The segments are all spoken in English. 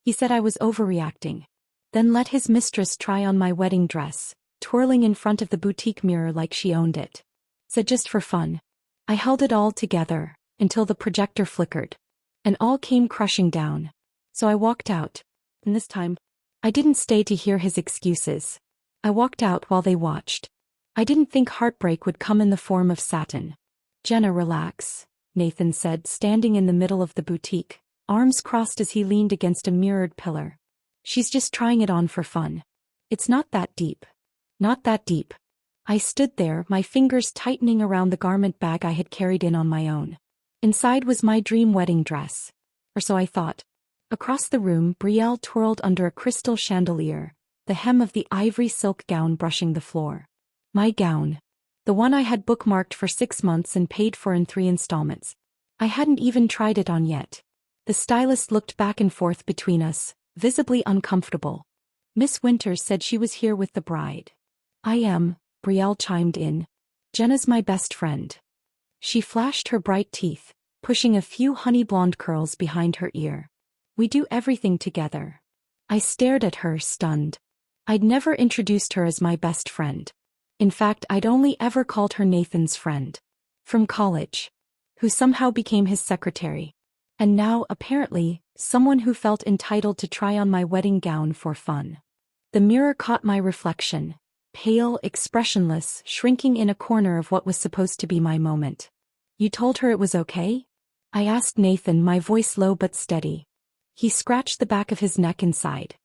He said I was overreacting. Then let his mistress try on my wedding dress, twirling in front of the boutique mirror like she owned it. Said just for fun. I held it all together, until the projector flickered. And all came crushing down. So I walked out. And this time, I didn't stay to hear his excuses. I walked out while they watched. I didn't think heartbreak would come in the form of satin. Jenna, relax, Nathan said, standing in the middle of the boutique, arms crossed as he leaned against a mirrored pillar. She's just trying it on for fun. It's not that deep. Not that deep. I stood there, my fingers tightening around the garment bag I had carried in on my own. Inside was my dream wedding dress. Or so I thought. Across the room, Brielle twirled under a crystal chandelier, the hem of the ivory silk gown brushing the floor. My gown. The one I had bookmarked for 6 months and paid for in 3 installments. I hadn't even tried it on yet. The stylist looked back and forth between us, visibly uncomfortable. Miss Winters said she was here with the bride. I am, Brielle chimed in. Jenna's my best friend. She flashed her bright teeth, pushing a few honey blonde curls behind her ear. We do everything together. I stared at her, stunned. I'd never introduced her as my best friend. In fact, I'd only ever called her Nathan's friend. From college. Who somehow became his secretary. And now, apparently, someone who felt entitled to try on my wedding gown for fun. The mirror caught my reflection. Pale, expressionless, shrinking in a corner of what was supposed to be my moment. You told her it was okay? I asked Nathan, my voice low but steady. He scratched the back of his neck and sighed.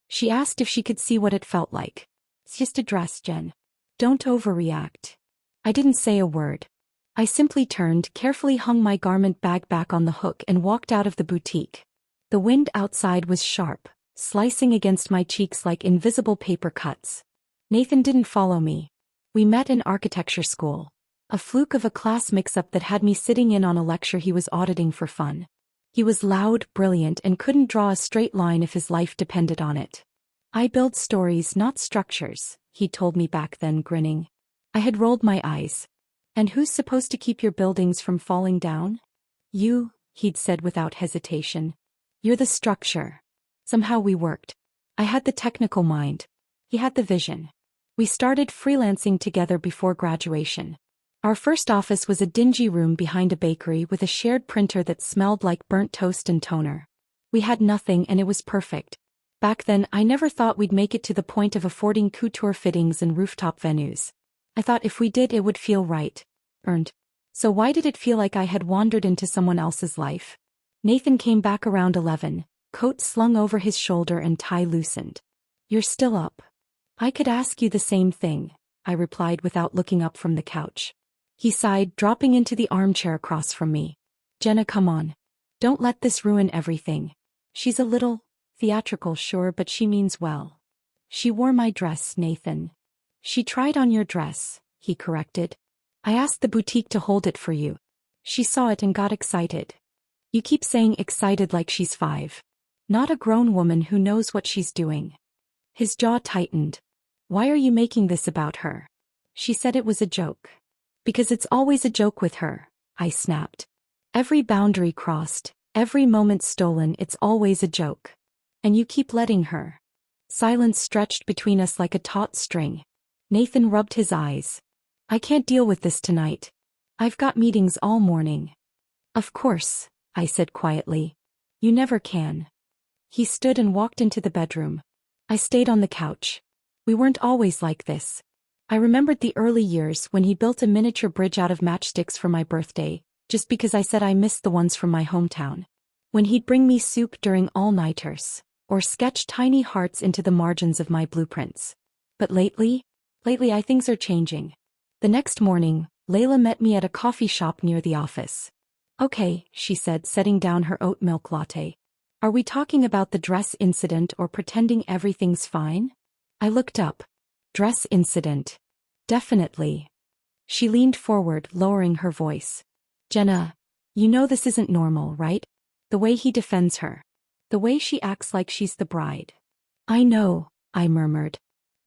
She asked if she could see what it felt like. It's just a dress, Jen. Don't overreact. I didn't say a word. I simply turned, carefully hung my garment bag back on the hook and walked out of the boutique. The wind outside was sharp, slicing against my cheeks like invisible paper cuts. Nathan didn't follow me. We met in architecture school. A fluke of a class mix-up that had me sitting in on a lecture he was auditing for fun. He was loud, brilliant, and couldn't draw a straight line if his life depended on it. I build stories, not structures, he told me back then, grinning. I had rolled my eyes. And who's supposed to keep your buildings from falling down? You, he'd said without hesitation. You're the structure. Somehow we worked. I had the technical mind. He had the vision. We started freelancing together before graduation. Our first office was a dingy room behind a bakery with a shared printer that smelled like burnt toast and toner. We had nothing and it was perfect. Back then, I never thought we'd make it to the point of affording couture fittings and rooftop venues. I thought if we did, it would feel right. Earned. So why did it feel like I had wandered into someone else's life? Nathan came back around 11, coat slung over his shoulder and tie loosened. You're still up. I could ask you the same thing, I replied without looking up from the couch. He sighed, dropping into the armchair across from me. Jenna, come on. Don't let this ruin everything. She's a little theatrical, sure, but she means well. She wore my dress, Nathan. She tried on your dress, he corrected. I asked the boutique to hold it for you. She saw it and got excited. You keep saying excited like she's 5. Not a grown woman who knows what she's doing. His jaw tightened. Why are you making this about her? She said it was a joke. Because it's always a joke with her, I snapped. Every boundary crossed, every moment stolen, it's always a joke. And you keep letting her. Silence stretched between us like a taut string. Nathan rubbed his eyes. I can't deal with this tonight. I've got meetings all morning. Of course, I said quietly. You never can. He stood and walked into the bedroom. I stayed on the couch. We weren't always like this. I remembered the early years when he built a miniature bridge out of matchsticks for my birthday, just because I said I missed the ones from my hometown. When he'd bring me soup during all-nighters, or sketch tiny hearts into the margins of my blueprints. But lately things are changing. The next morning, Layla met me at a coffee shop near the office. Okay, she said, setting down her oat milk latte. Are we talking about the dress incident or pretending everything's fine? I looked up. Dress incident. Definitely. She leaned forward, lowering her voice. Jenna, you know this isn't normal, right? The way he defends her. The way she acts like she's the bride. I know, I murmured.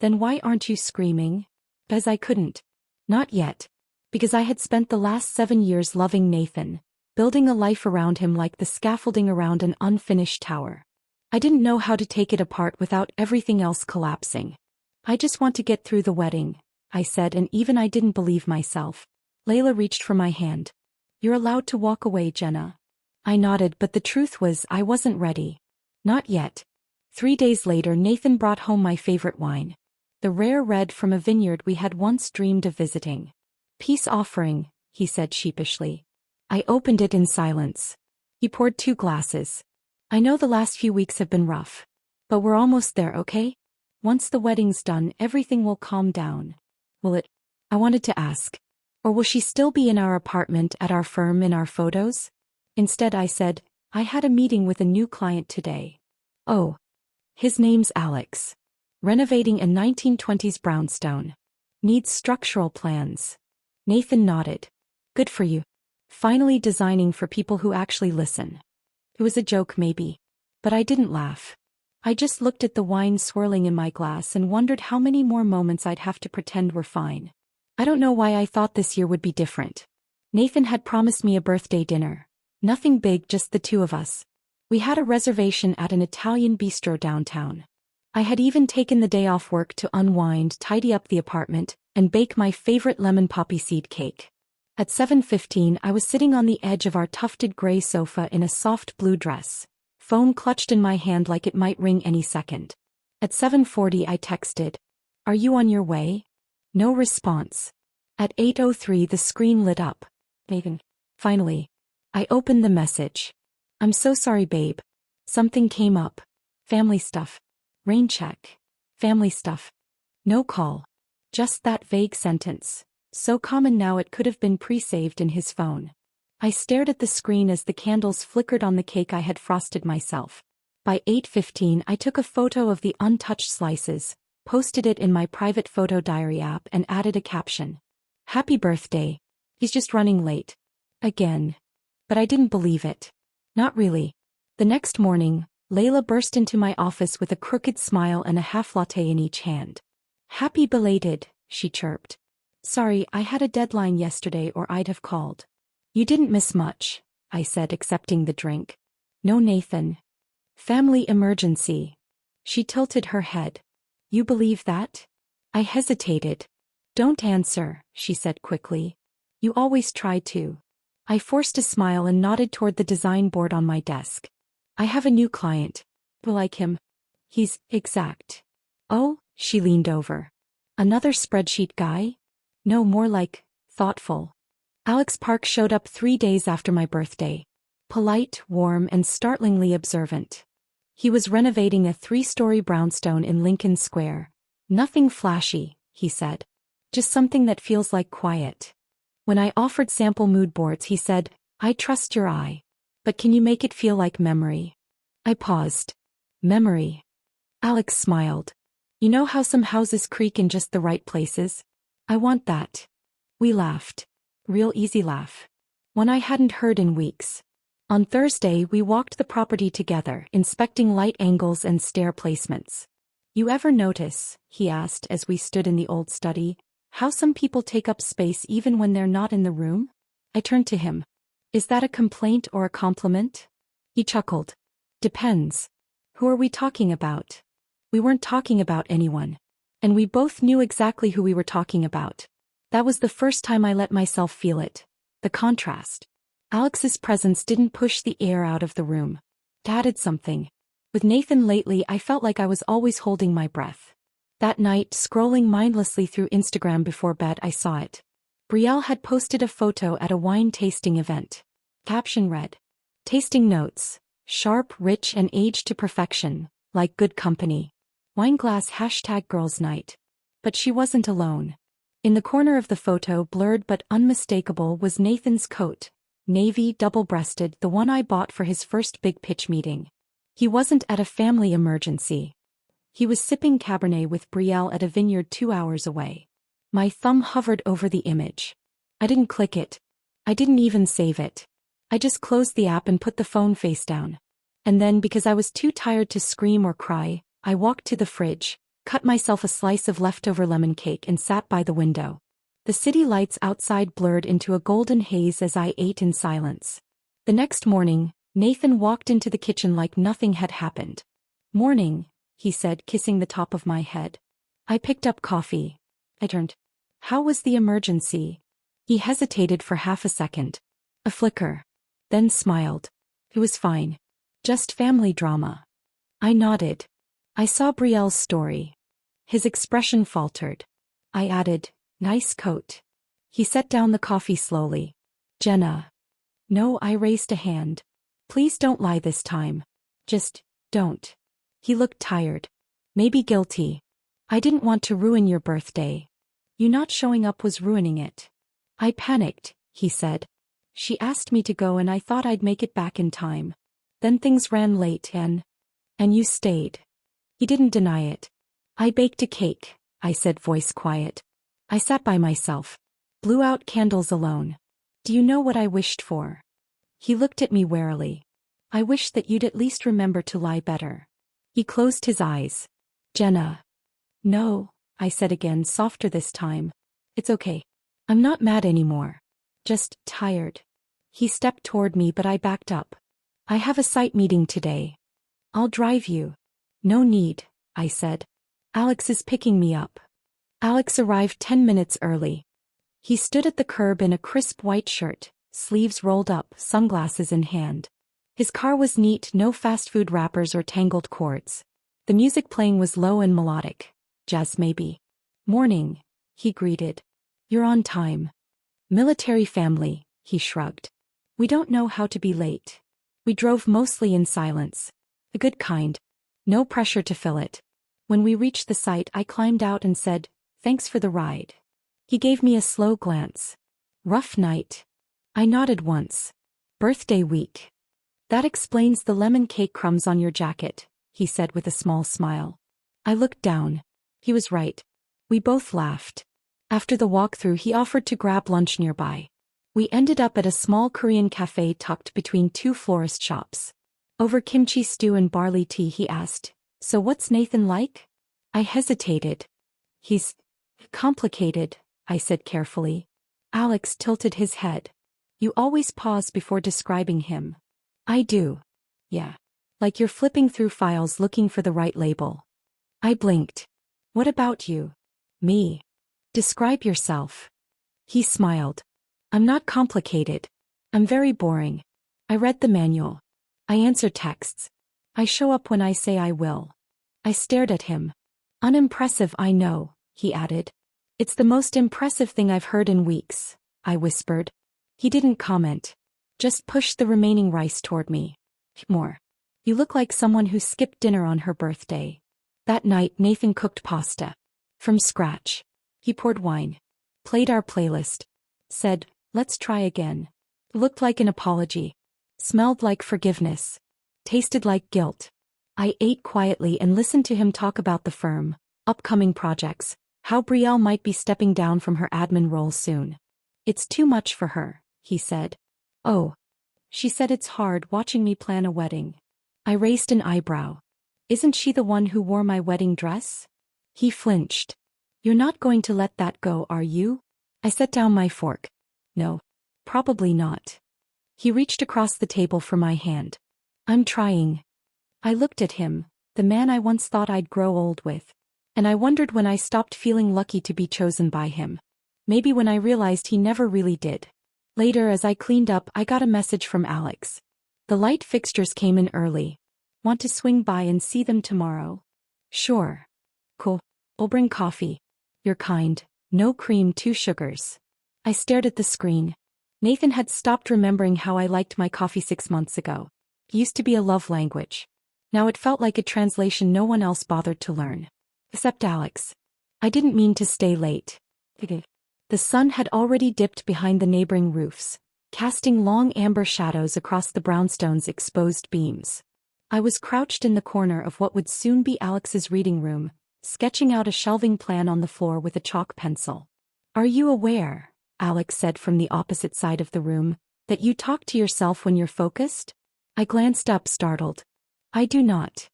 Then why aren't you screaming? Because I couldn't. Not yet. Because I had spent the last 7 years loving Nathan, building a life around him like the scaffolding around an unfinished tower. I didn't know how to take it apart without everything else collapsing. I just want to get through the wedding, I said, and even I didn't believe myself. Layla reached for my hand. You're allowed to walk away, Jenna. I nodded, but the truth was I wasn't ready. Not yet. 3 days later, Nathan brought home my favorite wine. The rare red from a vineyard we had once dreamed of visiting. Peace offering, he said sheepishly. I opened it in silence. He poured 2 glasses. I know the last few weeks have been rough. But we're almost there, okay? Once the wedding's done, everything will calm down. Will it? I wanted to ask. Or will she still be in our apartment at our firm in our photos? Instead I said, I had a meeting with a new client today. Oh. His name's Alex. Renovating a 1920s brownstone. Needs structural plans. Nathan nodded. Good for you. Finally designing for people who actually listen. It was a joke maybe. But I didn't laugh. I just looked at the wine swirling in my glass and wondered how many more moments I'd have to pretend we're fine. I don't know why I thought this year would be different. Nathan had promised me a birthday dinner. Nothing big, just the 2 of us. We had a reservation at an Italian bistro downtown. I had even taken the day off work to unwind, tidy up the apartment, and bake my favorite lemon poppy seed cake. At 7:15 I was sitting on the edge of our tufted gray sofa in a soft blue dress. Phone clutched in my hand like it might ring any second. At 7:40 I texted. Are you on your way? No response. At 8:03 the screen lit up. Nathan. Finally. I opened the message. I'm so sorry, babe. Something came up. Family stuff. Rain check. Family stuff. No call. Just that vague sentence. So common now it could have been pre-saved in his phone. I stared at the screen as the candles flickered on the cake I had frosted myself. By 8:15 I took a photo of the untouched slices, posted it in my private photo diary app and added a caption. Happy birthday. He's just running late. Again. But I didn't believe it. Not really. The next morning, Layla burst into my office with a crooked smile and a half latte in each hand. Happy belated, she chirped. Sorry, I had a deadline yesterday or I'd have called. You didn't miss much, I said, accepting the drink. No, Nathan. Family emergency. She tilted her head. You believe that? I hesitated. Don't answer, she said quickly. You always try to. I forced a smile and nodded toward the design board on my desk. I have a new client. You like him? He's exact. Oh, she leaned over. Another spreadsheet guy? No, more like thoughtful. Alex Park showed up 3 days after my birthday. Polite, warm, and startlingly observant. He was renovating a 3-story brownstone in Lincoln Square. Nothing flashy, he said. Just something that feels like quiet. When I offered sample mood boards, he said, I trust your eye. But can you make it feel like memory? I paused. Memory. Alex smiled. You know how some houses creak in just the right places? I want that. We laughed. Real easy laugh. One I hadn't heard in weeks. On Thursday we walked the property together, inspecting light angles and stair placements. You ever notice, he asked as we stood in the old study, how some people take up space even when they're not in the room? I turned to him. Is that a complaint or a compliment? He chuckled. Depends. Who are we talking about? We weren't talking about anyone. And we both knew exactly who we were talking about. That was the first time I let myself feel it. The contrast. Alex's presence didn't push the air out of the room. It added something. With Nathan lately I felt like I was always holding my breath. That night, scrolling mindlessly through Instagram before bed, I saw it. Brielle had posted a photo at a wine tasting event. Caption read, tasting notes, sharp, rich and aged to perfection, like good company. Wineglass #girls night. But she wasn't alone. In the corner of the photo, blurred but unmistakable, was Nathan's coat. Navy, double-breasted, the one I bought for his first big pitch meeting. He wasn't at a family emergency. He was sipping Cabernet with Brielle at a vineyard 2 hours away. My thumb hovered over the image. I didn't click it. I didn't even save it. I just closed the app and put the phone face down. And then, because I was too tired to scream or cry, I walked to the fridge, cut myself a slice of leftover lemon cake and sat by the window. The city lights outside blurred into a golden haze as I ate in silence. The next morning, Nathan walked into the kitchen like nothing had happened. Morning, he said, kissing the top of my head. I picked up coffee. I turned. How was the emergency? He hesitated for half a second. A flicker. Then smiled. It was fine. Just family drama. I nodded. I saw Brielle's story. His expression faltered. I added, nice coat. He set down the coffee slowly. Jenna. No, I raised a hand. Please don't lie this time. Just, don't. He looked tired. Maybe guilty. I didn't want to ruin your birthday. You not showing up was ruining it. I panicked, he said. She asked me to go and I thought I'd make it back in time. Then things ran late and you stayed. He didn't deny it. I baked a cake, I said, voice quiet. I sat by myself. Blew out candles alone. Do you know what I wished for? He looked at me warily. I wish that you'd at least remember to lie better. He closed his eyes. Jenna. No, I said again, softer this time. It's okay. I'm not mad anymore. Just tired. He stepped toward me but I backed up. I have a site meeting today. I'll drive you. No need, I said. Alex is picking me up. Alex arrived 10 minutes early. He stood at the curb in a crisp white shirt, sleeves rolled up, sunglasses in hand. His car was neat, no fast food wrappers or tangled cords. The music playing was low and melodic. Jazz maybe. Morning, he greeted. You're on time. Military family, he shrugged. We don't know how to be late. We drove mostly in silence. The good kind. No pressure to fill it. When we reached the site, I climbed out and said, thanks for the ride. He gave me a slow glance. Rough night. I nodded once. Birthday week. That explains the lemon cake crumbs on your jacket, he said with a small smile. I looked down. He was right. We both laughed. After the walkthrough, he offered to grab lunch nearby. We ended up at a small Korean cafe tucked between two florist shops. Over kimchi stew and barley tea, he asked, so what's Nathan like? I hesitated. He's complicated, I said carefully. Alex tilted his head. You always pause before describing him. I do. Yeah. Like you're flipping through files looking for the right label. I blinked. What about you? Me. Describe yourself. He smiled. I'm not complicated. I'm very boring. I read the manual. I answer texts. I show up when I say I will. I stared at him. Unimpressive, I know, he added. It's the most impressive thing I've heard in weeks, I whispered. He didn't comment. Just pushed the remaining rice toward me. More. You look like someone who skipped dinner on her birthday. That night, Nathan cooked pasta. From scratch. He poured wine. Played our playlist. Said, let's try again. Looked like an apology. Smelled like forgiveness. Tasted like guilt. I ate quietly and listened to him talk about the firm, upcoming projects, how Brielle might be stepping down from her admin role soon. It's too much for her, he said. Oh. She said it's hard watching me plan a wedding. I raised an eyebrow. Isn't she the one who wore my wedding dress? He flinched. You're not going to let that go, are you? I set down my fork. No. Probably not. He reached across the table for my hand. I'm trying. I looked at him, the man I once thought I'd grow old with. And I wondered when I stopped feeling lucky to be chosen by him. Maybe when I realized he never really did. Later, as I cleaned up, I got a message from Alex. The light fixtures came in early. Want to swing by and see them tomorrow? Sure. Cool. I'll bring coffee. You're kind. No cream, 2 sugars. I stared at the screen. Nathan had stopped remembering how I liked my coffee 6 months ago. It used to be a love language. Now it felt like a translation no one else bothered to learn. Except Alex. I didn't mean to stay late. The sun had already dipped behind the neighboring roofs, casting long amber shadows across the brownstone's exposed beams. I was crouched in the corner of what would soon be Alex's reading room, sketching out a shelving plan on the floor with a chalk pencil. Are you aware, Alex said from the opposite side of the room, that you talk to yourself when you're focused? I glanced up, startled. I do not.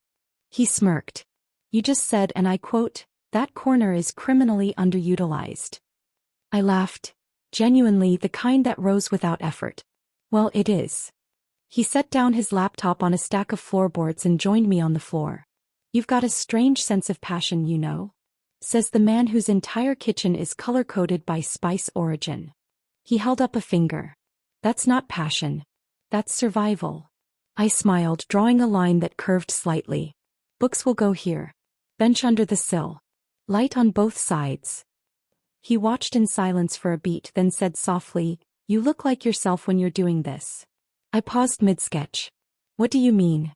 He smirked. You just said, and I quote, that corner is criminally underutilized. I laughed. Genuinely, the kind that rose without effort. Well, it is. He set down his laptop on a stack of floorboards and joined me on the floor. You've got a strange sense of passion, you know, says the man whose entire kitchen is color-coded by spice origin. He held up a finger. That's not passion. That's survival. I smiled, drawing a line that curved slightly. Books will go here. Bench under the sill. Light on both sides. He watched in silence for a beat, then said softly, "You look like yourself when you're doing this." I paused mid-sketch. What do you mean?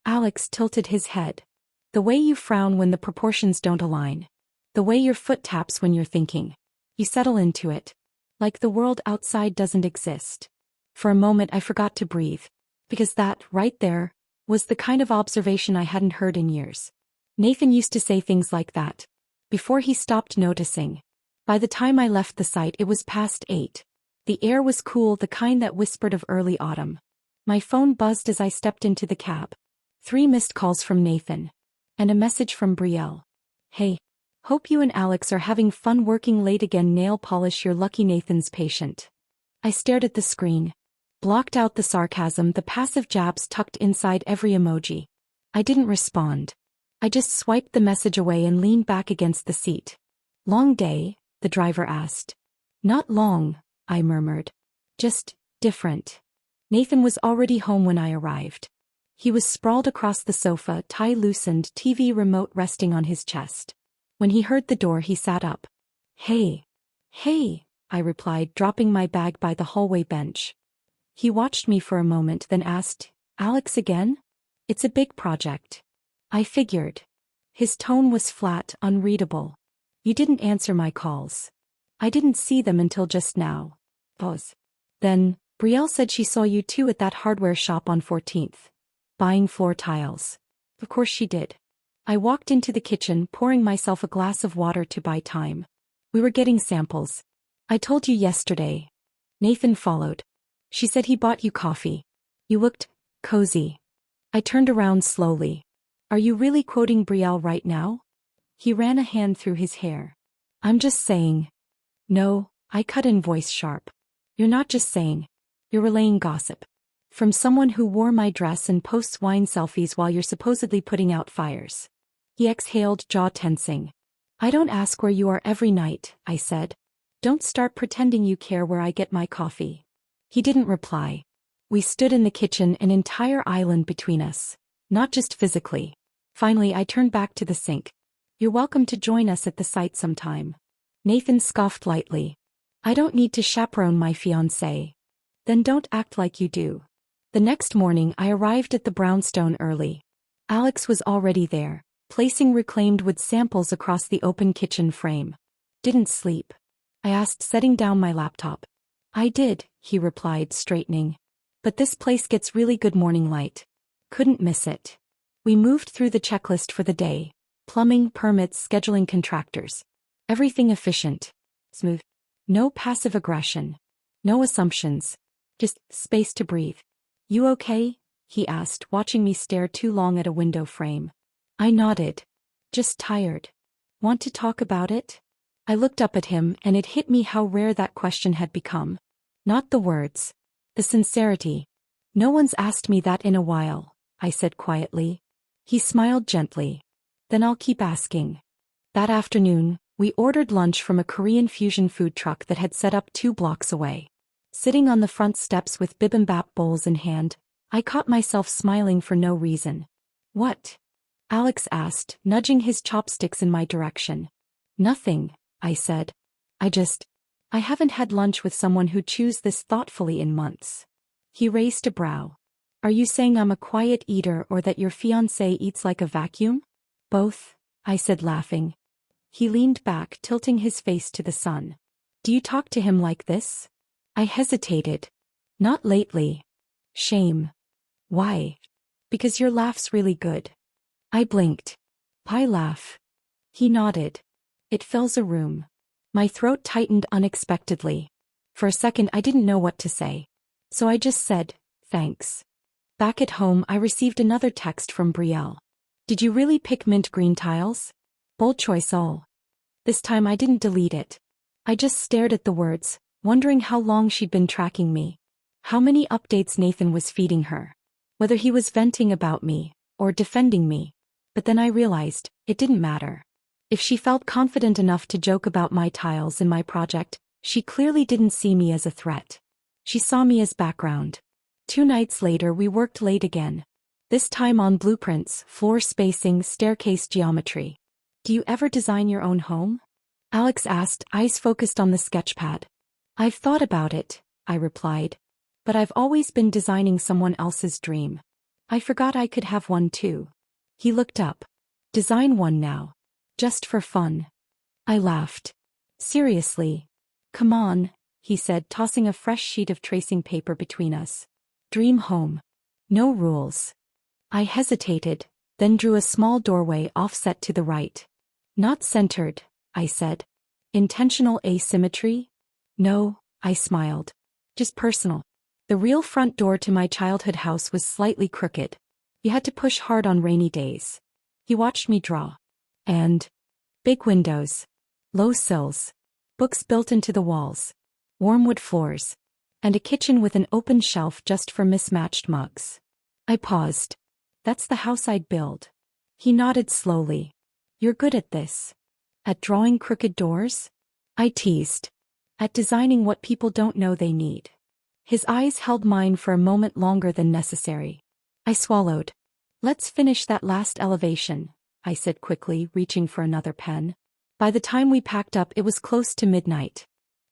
Alex tilted his head. The way you frown when the proportions don't align. The way your foot taps when you're thinking. You settle into it. Like the world outside doesn't exist. For a moment I forgot to breathe. Because that, right there, was the kind of observation I hadn't heard in years. Nathan used to say things like that. Before he stopped noticing. By the time I left the site it was past 8. The air was cool, the kind that whispered of early autumn. My phone buzzed as I stepped into the cab. 3 missed calls from Nathan. And a message from Brielle. Hey. Hope you and Alex are having fun working late again. Nail polish, you're lucky. Nathan's patient. I stared at the screen. Blocked out the sarcasm, the passive jabs tucked inside every emoji. I didn't respond. I just swiped the message away and leaned back against the seat. Long day? The driver asked. Not long, I murmured. Just different. Nathan was already home when I arrived. He was sprawled across the sofa, tie loosened, TV remote resting on his chest. When he heard the door he sat up. Hey. Hey, I replied, dropping my bag by the hallway bench. He watched me for a moment, then asked, Alex again? It's a big project. I figured. His tone was flat, unreadable. You didn't answer my calls. I didn't see them until just now. Pause. Then, Brielle said she saw you two at that hardware shop on 14th. Buying floor tiles. Of course she did. I walked into the kitchen, pouring myself a glass of water to buy time. We were getting samples. I told you yesterday. Nathan followed. She said he bought you coffee. You looked cozy. I turned around slowly. Are you really quoting Brielle right now? He ran a hand through his hair. I'm just saying. No, I cut in, voice sharp. You're not just saying. You're relaying gossip. From someone who wore my dress and posts wine selfies while you're supposedly putting out fires. He exhaled, jaw tensing. I don't ask where you are every night, I said. Don't start pretending you care where I get my coffee. He didn't reply. We stood in the kitchen, an entire island between us. Not just physically. Finally I turned back to the sink. You're welcome to join us at the site sometime. Nathan scoffed lightly. I don't need to chaperone my fiancé. Then don't act like you do. The next morning I arrived at the brownstone early. Alex was already there, placing reclaimed wood samples across the open kitchen frame. Didn't sleep? I asked, setting down my laptop. I did, he replied, straightening. But this place gets really good morning light. Couldn't miss it. We moved through the checklist for the day. Plumbing, permits, scheduling contractors. Everything efficient. Smooth. No passive aggression. No assumptions. Just space to breathe. You okay? He asked, watching me stare too long at a window frame. I nodded. Just tired. Want to talk about it? I looked up at him and it hit me how rare that question had become. Not the words. The sincerity. No one's asked me that in a while, I said quietly. He smiled gently. Then I'll keep asking. That afternoon, we ordered lunch from a Korean fusion food truck that had set up 2 blocks away. Sitting on the front steps with bibimbap bowls in hand, I caught myself smiling for no reason. What? Alex asked, nudging his chopsticks in my direction. Nothing, I said. I haven't had lunch with someone who chews this thoughtfully in months. He raised a brow. Are you saying I'm a quiet eater or that your fiancé eats like a vacuum? Both, I said, laughing. He leaned back, tilting his face to the sun. Do you talk to him like this? I hesitated. Not lately. Shame. Why? Because your laugh's really good. I blinked. Pie laugh. He nodded. It fills a room. My throat tightened unexpectedly. For a second I didn't know what to say. So I just said, thanks. Back at home I received another text from Brielle. Did you really pick mint green tiles? Bold choice all. This time I didn't delete it. I just stared at the words, wondering how long she'd been tracking me. How many updates Nathan was feeding her. Whether he was venting about me, or defending me. But then I realized, it didn't matter. If she felt confident enough to joke about my tiles in my project, she clearly didn't see me as a threat. She saw me as background. 2 nights later we worked late again. This time on blueprints, floor spacing, staircase geometry. Do you ever design your own home? Alex asked, eyes focused on the sketchpad. I've thought about it, I replied. But I've always been designing someone else's dream. I forgot I could have one too. He looked up. Design one now. Just for fun. I laughed. Seriously? Come on, he said, tossing a fresh sheet of tracing paper between us. Dream home. No rules. I hesitated, then drew a small doorway offset to the right. Not centered, I said. Intentional asymmetry? No, I smiled. Just personal. The real front door to my childhood house was slightly crooked. You had to push hard on rainy days. He watched me draw. And big windows. Low sills. Books built into the walls. Warm wood floors. And a kitchen with an open shelf just for mismatched mugs. I paused. That's the house I'd build. He nodded slowly. You're good at this. At drawing crooked doors? I teased. At designing what people don't know they need. His eyes held mine for a moment longer than necessary. I swallowed. Let's finish that last elevation, I said quickly, reaching for another pen. By the time we packed up, it was close to midnight.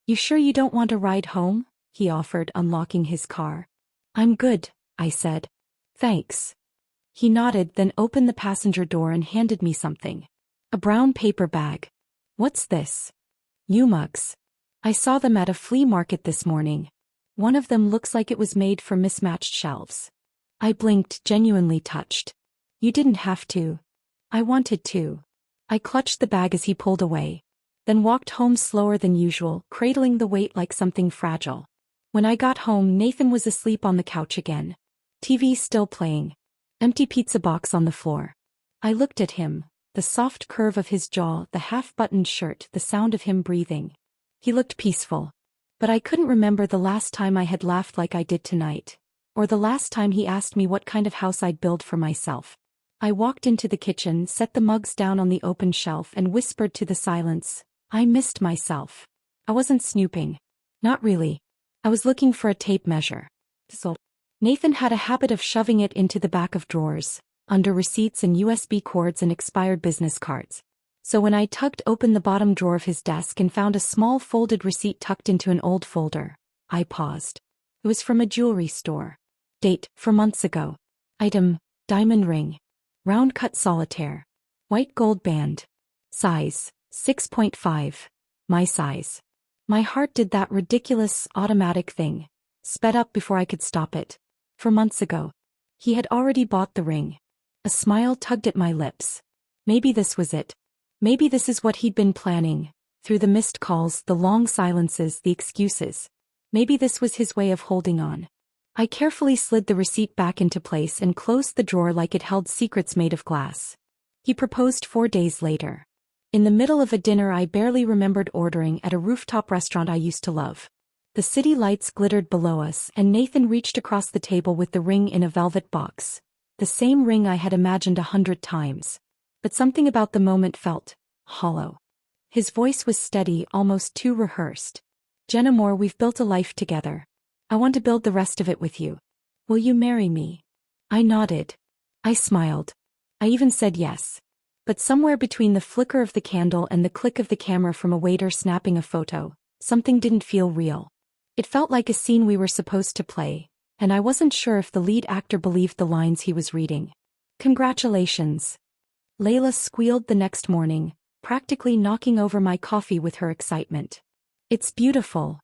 You sure you don't want a ride home? He offered, unlocking his car. I'm good, I said. Thanks. He nodded, then opened the passenger door and handed me something. A brown paper bag. What's this? U-mugs. I saw them at a flea market this morning. One of them looks like it was made for mismatched shelves. I blinked, genuinely touched. You didn't have to. I wanted to. I clutched the bag as he pulled away. Then walked home slower than usual, cradling the weight like something fragile. When I got home, Nathan was asleep on the couch again. TV still playing. Empty pizza box on the floor. I looked at him, the soft curve of his jaw, the half-buttoned shirt, the sound of him breathing. He looked peaceful. But I couldn't remember the last time I had laughed like I did tonight. Or the last time he asked me what kind of house I'd build for myself. I walked into the kitchen, set the mugs down on the open shelf and whispered to the silence, I missed myself. I wasn't snooping. Not really. I was looking for a tape measure. So Nathan had a habit of shoving it into the back of drawers, under receipts and USB cords and expired business cards. So when I tugged open the bottom drawer of his desk and found a small folded receipt tucked into an old folder, I paused. It was from a jewelry store. Date, for months ago. Item, diamond ring. Round cut solitaire. White gold band. Size, 6.5. My size. My heart did that ridiculous, automatic thing. Sped up before I could stop it. For months ago. He had already bought the ring. A smile tugged at my lips. Maybe this was it. Maybe this is what he'd been planning. Through the missed calls, the long silences, the excuses. Maybe this was his way of holding on. I carefully slid the receipt back into place and closed the drawer like it held secrets made of glass. He proposed 4 days later. In the middle of a dinner I barely remembered ordering at a rooftop restaurant I used to love. The city lights glittered below us and Nathan reached across the table with the ring in a velvet box. The same ring I had imagined 100 times. But something about the moment felt hollow. His voice was steady, almost too rehearsed. Jenna Moore, we've built a life together. I want to build the rest of it with you. Will you marry me? I nodded. I smiled. I even said yes. But somewhere between the flicker of the candle and the click of the camera from a waiter snapping a photo, something didn't feel real. It felt like a scene we were supposed to play, and I wasn't sure if the lead actor believed the lines he was reading. Congratulations. Layla squealed the next morning, practically knocking over my coffee with her excitement. It's beautiful.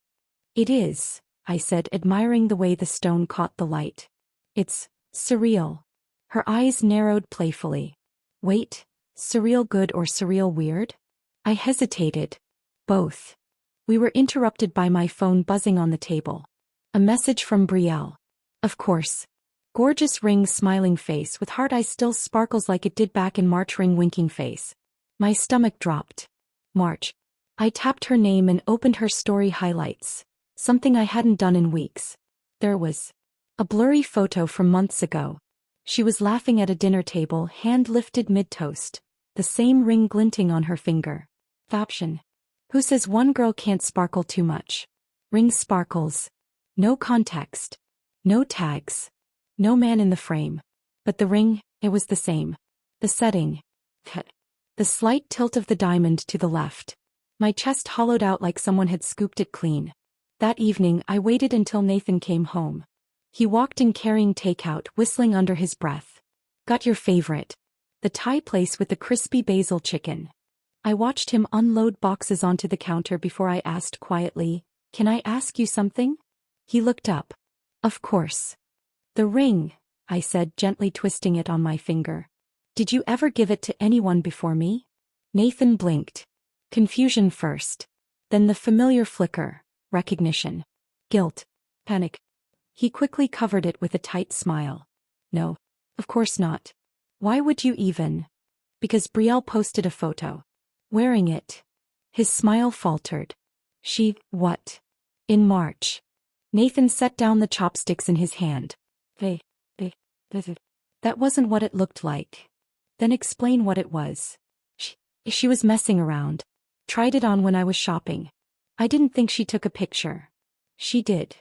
It is, I said, admiring the way the stone caught the light. It's surreal. Her eyes narrowed playfully. Wait, surreal good or surreal weird? I hesitated. Both. We were interrupted by my phone buzzing on the table. A message from Brielle. Of course. Gorgeous ring, smiling face with heart eyes still sparkles like it did back in March, ring winking face. My stomach dropped. March. I tapped her name and opened her story highlights. Something I hadn't done in weeks. There was a blurry photo from months ago. She was laughing at a dinner table, hand lifted mid-toast, the same ring glinting on her finger. Caption. Who says one girl can't sparkle too much? Ring sparkles. No context. No tags. No man in the frame. But the ring, it was the same. The setting. The slight tilt of the diamond to the left. My chest hollowed out like someone had scooped it clean. That evening I waited until Nathan came home. He walked in carrying takeout, whistling under his breath. Got your favorite. The Thai place with the crispy basil chicken. I watched him unload boxes onto the counter before I asked quietly, "Can I ask you something?" He looked up. "Of course." "The ring," I said, gently twisting it on my finger. "Did you ever give it to anyone before me?" Nathan blinked. Confusion first. Then the familiar flicker, recognition. Guilt. Panic. He quickly covered it with a tight smile. "No. Of course not. Why would you even?" "Because Brielle posted a photo. Wearing it." His smile faltered. "She, what?" "In March." Nathan set down the chopsticks in his hand. That wasn't what it looked like." "Then explain what it was." She was messing around. Tried it on when I was shopping. I didn't think she took a picture." "She did."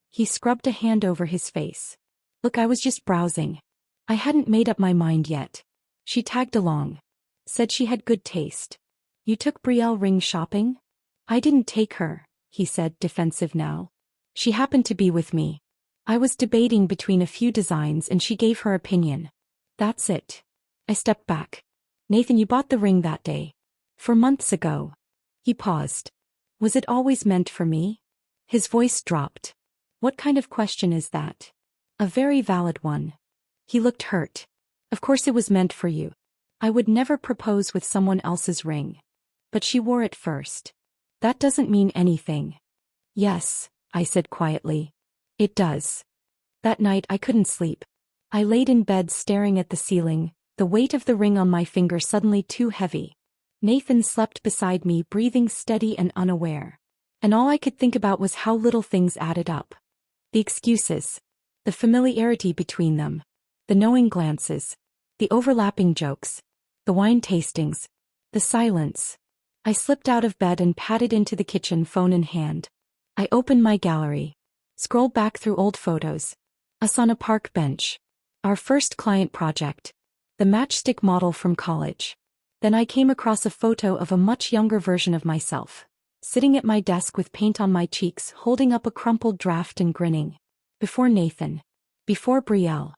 He scrubbed a hand over his face. "Look, I was just browsing. I hadn't made up my mind yet. She tagged along. Said she had good taste." "You took Brielle ring shopping?" "I didn't take her," he said, defensive now. "She happened to be with me. I was debating between a few designs and she gave her opinion. That's it." I stepped back. "Nathan, you bought the ring that day." "4 months ago." He paused. "Was it always meant for me?" His voice dropped. "What kind of question is that?" "A very valid one." He looked hurt. "Of course it was meant for you. I would never propose with someone else's ring. But she wore it first. That doesn't mean anything." "Yes," I said quietly. "It does." That night I couldn't sleep. I laid in bed staring at the ceiling, the weight of the ring on my finger suddenly too heavy. Nathan slept beside me, breathing steady and unaware. And all I could think about was how little things added up. The excuses. The familiarity between them. The knowing glances. The overlapping jokes. The wine tastings. The silence. I slipped out of bed and padded into the kitchen, phone in hand. I opened my gallery. Scrolled back through old photos. Us on a park bench. Our first client project. The matchstick model from college. Then I came across a photo of a much younger version of myself. Sitting at my desk with paint on my cheeks, holding up a crumpled draft and grinning. Before Nathan. Before Brielle.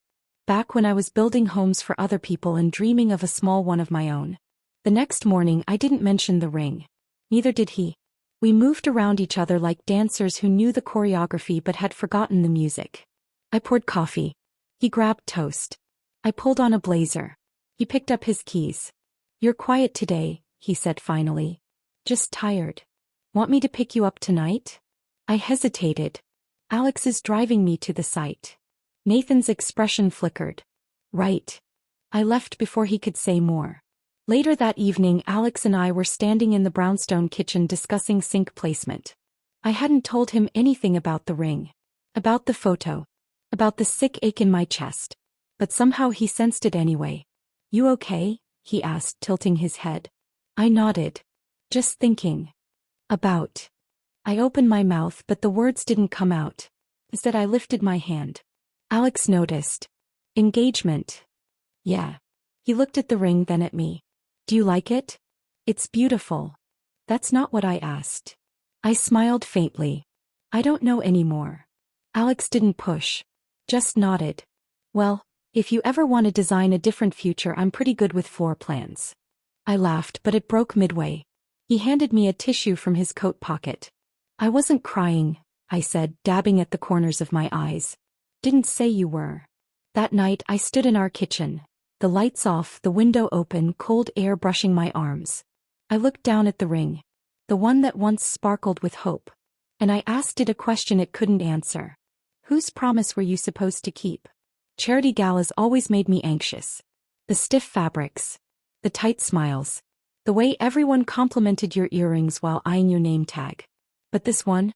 Back when I was building homes for other people and dreaming of a small one of my own. The next morning I didn't mention the ring. Neither did he. We moved around each other like dancers who knew the choreography but had forgotten the music. I poured coffee. He grabbed toast. I pulled on a blazer. He picked up his keys. "You're quiet today," he said finally. "Just tired. Want me to pick you up tonight?" I hesitated. "Alex is driving me to the site." Nathan's expression flickered. "Right." I left before he could say more. Later that evening, Alex and I were standing in the brownstone kitchen discussing sink placement. I hadn't told him anything about the ring. About the photo. About the sick ache in my chest. But somehow he sensed it anyway. "You okay?" he asked, tilting his head. I nodded. "Just thinking." "About." I opened my mouth but the words didn't come out. Instead I lifted my hand. Alex noticed. "Engagement." "Yeah." He looked at the ring, then at me. "Do you like it?" "It's beautiful." "That's not what I asked." I smiled faintly. "I don't know anymore." Alex didn't push. Just nodded. "Well, if you ever want to design a different future, I'm pretty good with floor plans." I laughed, but it broke midway. He handed me a tissue from his coat pocket. "I wasn't crying," I said, dabbing at the corners of my eyes. "Didn't say you were." That night I stood in our kitchen. The lights off, the window open, cold air brushing my arms. I looked down at the ring. The one that once sparkled with hope. And I asked it a question it couldn't answer. Whose promise were you supposed to keep? Charity galas always made me anxious. The stiff fabrics. The tight smiles. The way everyone complimented your earrings while eyeing your name tag. But this one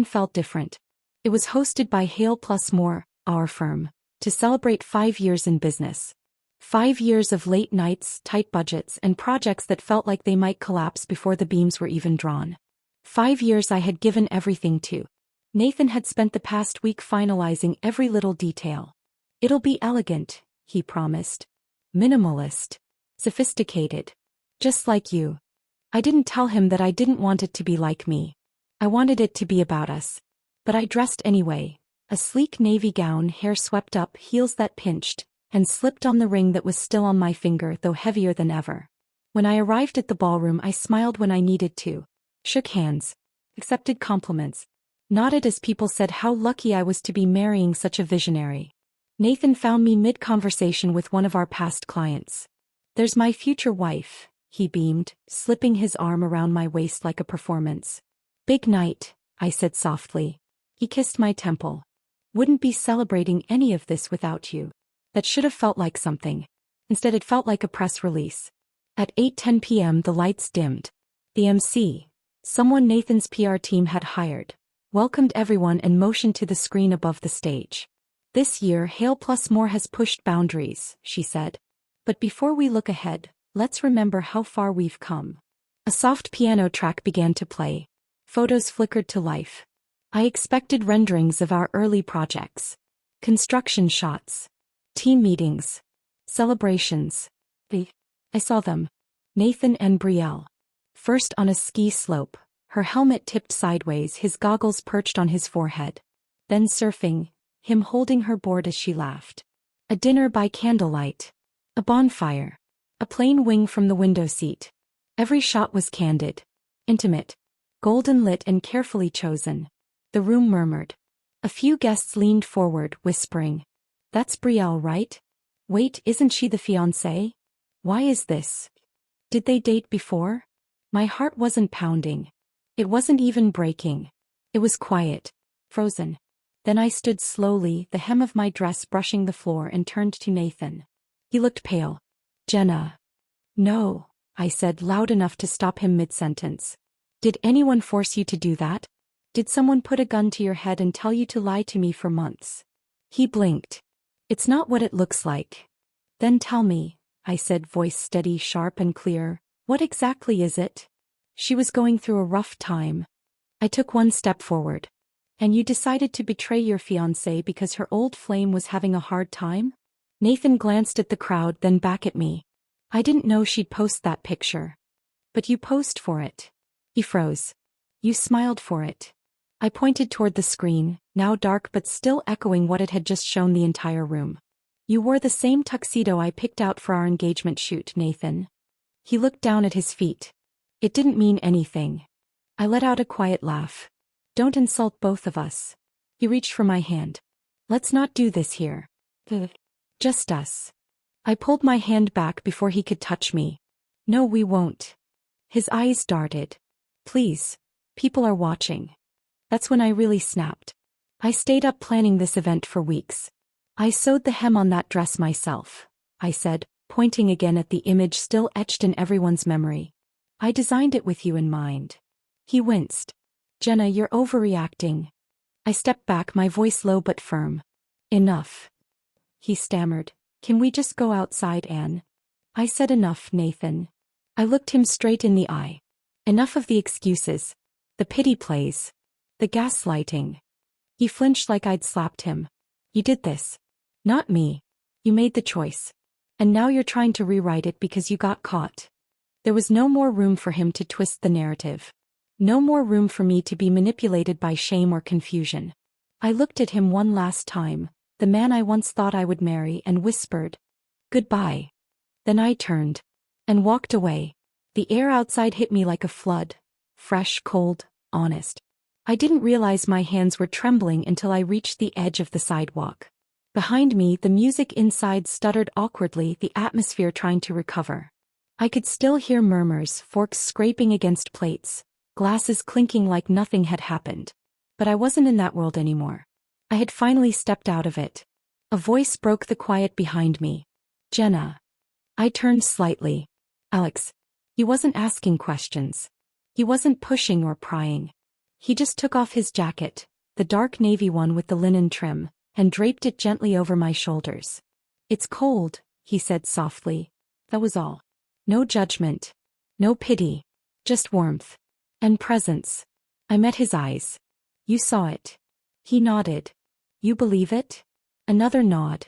felt different. It was hosted by Hale Plus More, our firm. To celebrate 5 years in business. 5 years of late nights, tight budgets, and projects that felt like they might collapse before the beams were even drawn. 5 years I had given everything to. Nathan had spent the past week finalizing every little detail. It'll be elegant, he promised. Minimalist. Sophisticated. Just like you. I didn't tell him that I didn't want it to be like me. I wanted it to be about us. But I dressed anyway. A sleek navy gown, hair swept up, heels that pinched, and slipped on the ring that was still on my finger, though heavier than ever. When I arrived at the ballroom, I smiled when I needed to. Shook hands. Accepted compliments. Nodded as people said how lucky I was to be marrying such a visionary. Nathan found me mid-conversation with one of our past clients. "There's my future wife," he beamed, slipping his arm around my waist like a performance. "Big night," I said softly. He kissed my temple. "Wouldn't be celebrating any of this without you." That should have felt like something. Instead it felt like a press release. At 8:10 p.m. the lights dimmed. The MC, someone Nathan's PR team had hired, welcomed everyone and motioned to the screen above the stage. "This year Hail Plus More has pushed boundaries," she said. "But before we look ahead, let's remember how far we've come." A soft piano track began to play. Photos flickered to life. I expected renderings of our early projects. Construction shots. Team meetings. Celebrations. I saw them. Nathan and Brielle. First on a ski slope, her helmet tipped sideways, his goggles perched on his forehead. Then surfing, him holding her board as she laughed. A dinner by candlelight. A bonfire. A plane wing from the window seat. Every shot was candid. Intimate. Golden lit and carefully chosen. The room murmured. A few guests leaned forward, whispering, "That's Brielle, right? Wait, isn't she the fiancée? Why is this? Did they date before?" My heart wasn't pounding. It wasn't even breaking. It was quiet. Frozen. Then I stood slowly, the hem of my dress brushing the floor, and turned to Nathan. He looked pale. "Jenna." "No," I said loud enough to stop him mid-sentence. "Did anyone force you to do that? Did someone put a gun to your head and tell you to lie to me for months?" He blinked. "It's not what it looks like." "Then tell me," I said, voice steady, sharp and clear. "What exactly is it?" She was going through a rough time. I took one step forward. "And you decided to betray your fiancée because her old flame was having a hard time?" Nathan glanced at the crowd, then back at me. "I didn't know she'd post that picture." "But you posed for it." He froze. "You smiled for it." I pointed toward the screen, now dark but still echoing what it had just shown the entire room. "You wore the same tuxedo I picked out for our engagement shoot, Nathan." He looked down at his feet. It didn't mean anything. I let out a quiet laugh. "Don't insult both of us." He reached for my hand. "Let's not do this here. Just us." I pulled my hand back before he could touch me. "No, we won't." His eyes darted. "Please. People are watching." That's when I really snapped. I stayed up planning this event for weeks. "I sewed the hem on that dress myself," I said, pointing again at the image still etched in everyone's memory. "I designed it with you in mind." He winced. "Jenna, you're overreacting." I stepped back, my voice low but firm. "Enough." He stammered. "Can we just go outside, Anne?" I said, "Enough, Nathan." I looked him straight in the eye. Enough of the excuses. The pity plays. The gaslighting. He flinched like I'd slapped him. "You did this. Not me. You made the choice. And now you're trying to rewrite it because you got caught." There was no more room for him to twist the narrative. No more room for me to be manipulated by shame or confusion. I looked at him one last time, the man I once thought I would marry, and whispered, "Goodbye." Then I turned and walked away. The air outside hit me like a flood. Fresh, cold, honest. I didn't realize my hands were trembling until I reached the edge of the sidewalk. Behind me, the music inside stuttered awkwardly, the atmosphere trying to recover. I could still hear murmurs, forks scraping against plates, glasses clinking like nothing had happened. But I wasn't in that world anymore. I had finally stepped out of it. A voice broke the quiet behind me. "Jenna." I turned slightly. Alex. He wasn't asking questions. He wasn't pushing or prying. He just took off his jacket, the dark navy one with the linen trim, and draped it gently over my shoulders. "It's cold," he said softly. That was all. No judgment. No pity. Just warmth. And presence. I met his eyes. "You saw it." He nodded. "You believe it?" Another nod.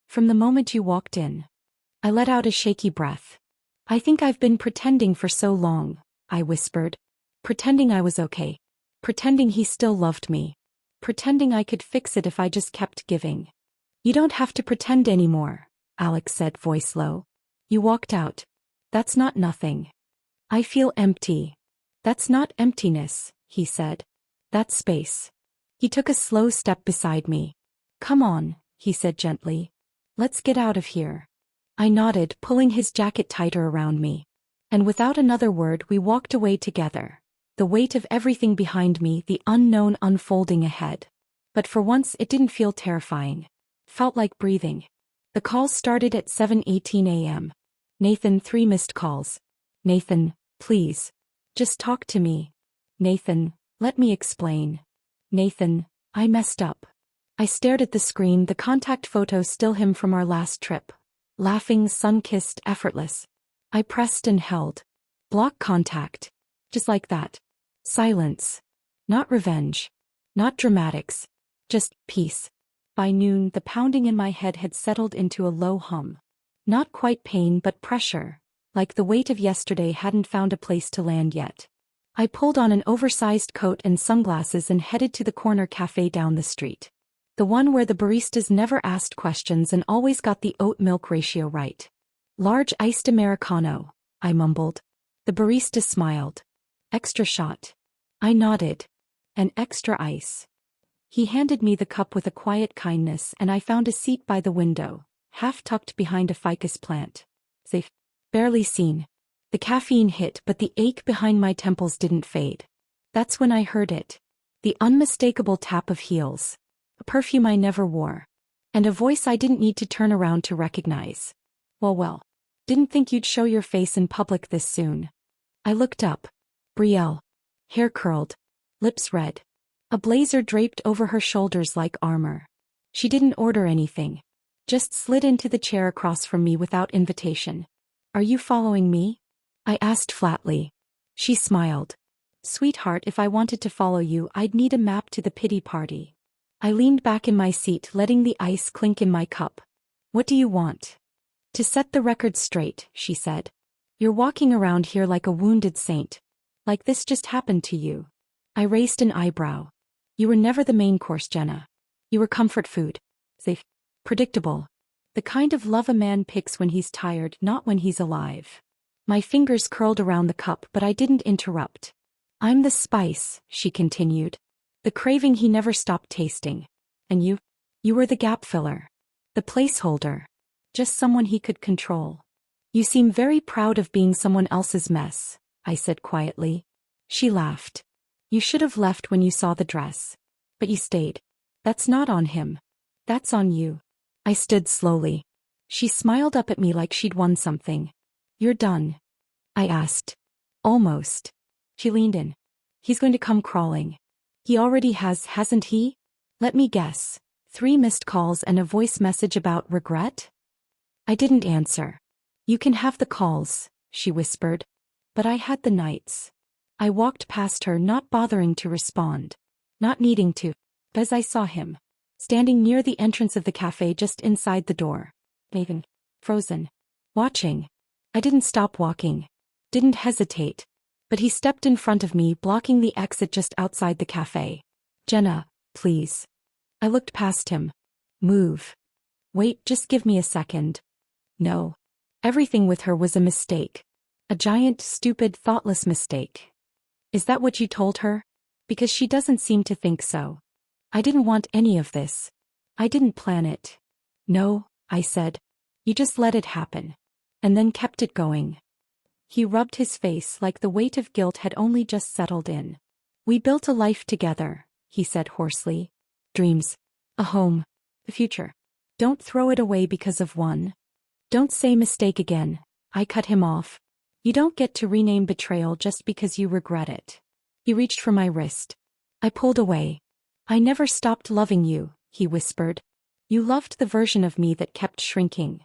"From the moment you walked in." I let out a shaky breath. "I think I've been pretending for so long," I whispered. "Pretending I was okay. Pretending he still loved me. Pretending I could fix it if I just kept giving." "You don't have to pretend anymore," Alex said, voice low. "You walked out. That's not nothing." "I feel empty." "That's not emptiness," he said. "That's space." He took a slow step beside me. "Come on," he said gently. "Let's get out of here." I nodded, pulling his jacket tighter around me. And without another word we walked away together. The weight of everything behind me, the unknown unfolding ahead. But for once it didn't feel terrifying. Felt like breathing. The calls started at 7:18 a.m. "Nathan, 3 missed calls." "Nathan, please. Just talk to me." "Nathan, let me explain." "Nathan, I messed up." I stared at the screen, the contact photo still him from our last trip. Laughing, sun-kissed, effortless. I pressed and held. Block contact. Just like that. Silence. Not revenge. Not dramatics. Just peace. By noon, the pounding in my head had settled into a low hum. Not quite pain but pressure. Like the weight of yesterday hadn't found a place to land yet. I pulled on an oversized coat and sunglasses and headed to the corner cafe down the street. The one where the baristas never asked questions and always got the oat-milk ratio right. "Large iced Americano," I mumbled. The barista smiled. "Extra shot." I nodded. "And extra ice." He handed me the cup with a quiet kindness and I found a seat by the window, half tucked behind a ficus plant. Safe. Barely seen. The caffeine hit but the ache behind my temples didn't fade. That's when I heard it. The unmistakable tap of heels. A perfume I never wore. And a voice I didn't need to turn around to recognize. Well. Didn't think you'd show your face in public this soon." I looked up. Brielle. Hair curled. Lips red. A blazer draped over her shoulders like armor. She didn't order anything. Just slid into the chair across from me without invitation. "Are you following me?" I asked flatly. She smiled. "Sweetheart, if I wanted to follow you, I'd need a map to the pity party." I leaned back in my seat, letting the ice clink in my cup. "What do you want?" "To set the record straight," she said. "You're walking around here like a wounded saint. Like this just happened to you." I raised an eyebrow. "You were never the main course, Jenna. You were comfort food. Safe. Predictable. The kind of love a man picks when he's tired, not when he's alive." My fingers curled around the cup but I didn't interrupt. "I'm the spice," she continued. "The craving he never stopped tasting. And you were the gap filler. The placeholder. Just someone he could control." "You seem very proud of being someone else's mess," I said quietly. She laughed. "You should have left when you saw the dress. But you stayed. That's not on him. That's on you." I stood slowly. She smiled up at me like she'd won something. "You're done?" I asked. "Almost." She leaned in. "He's going to come crawling." "He already has, hasn't he?" "Let me guess. 3 missed calls and a voice message about regret?" I didn't answer. "You can have the calls," she whispered. "But I had the nights." I walked past her, not bothering to respond. Not needing to. As I saw him. Standing near the entrance of the cafe just inside the door. Nathan. Frozen. Watching. I didn't stop walking. Didn't hesitate. But he stepped in front of me, blocking the exit just outside the cafe. "Jenna, please." I looked past him. "Move." "Wait, just give me a second." No. Everything with her was a mistake. A giant, stupid, thoughtless mistake. "Is that what you told her?" "Because she doesn't seem to think so." "I didn't want any of this. I didn't plan it." "No," I said. "You just let it happen." And then kept it going. He rubbed his face like the weight of guilt had only just settled in. "We built a life together," he said hoarsely. "Dreams. A home. A future. Don't throw it away because of one." "Don't say mistake again," I cut him off. "You don't get to rename betrayal just because you regret it." He reached for my wrist. I pulled away. "I never stopped loving you," he whispered. You loved the version of me that kept shrinking.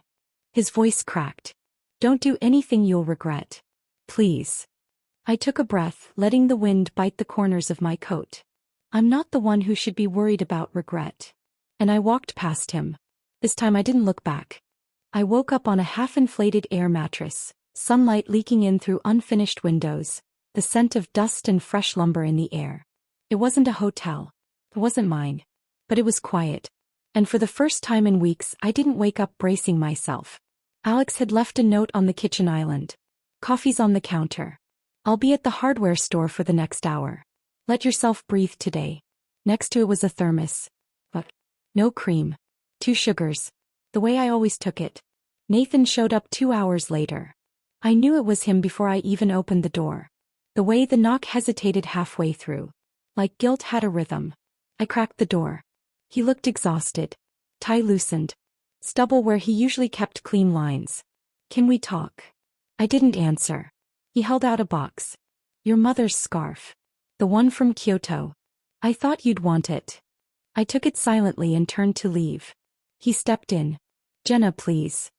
His voice cracked. Don't do anything you'll regret. Please. I took a breath, letting the wind bite the corners of my coat. I'm not the one who should be worried about regret. And I walked past him. This time I didn't look back. I woke up on a half-inflated air mattress, sunlight leaking in through unfinished windows, the scent of dust and fresh lumber in the air. It wasn't a hotel. It wasn't mine. But it was quiet. And for the first time in weeks, I didn't wake up bracing myself. Alex had left a note on the kitchen island. Coffee's on the counter. I'll be at the hardware store for the next hour. Let yourself breathe today. Next to it was a thermos. But no cream. 2 sugars. The way I always took it. Nathan showed up 2 hours later. I knew it was him before I even opened the door. The way the knock hesitated halfway through. Like guilt had a rhythm. I cracked the door. He looked exhausted. Tie loosened. Stubble where he usually kept clean lines. Can we talk? I didn't answer. He held out a box. Your mother's scarf. The one from Kyoto. I thought you'd want it. I took it silently and turned to leave. He stepped in. Jenna, please.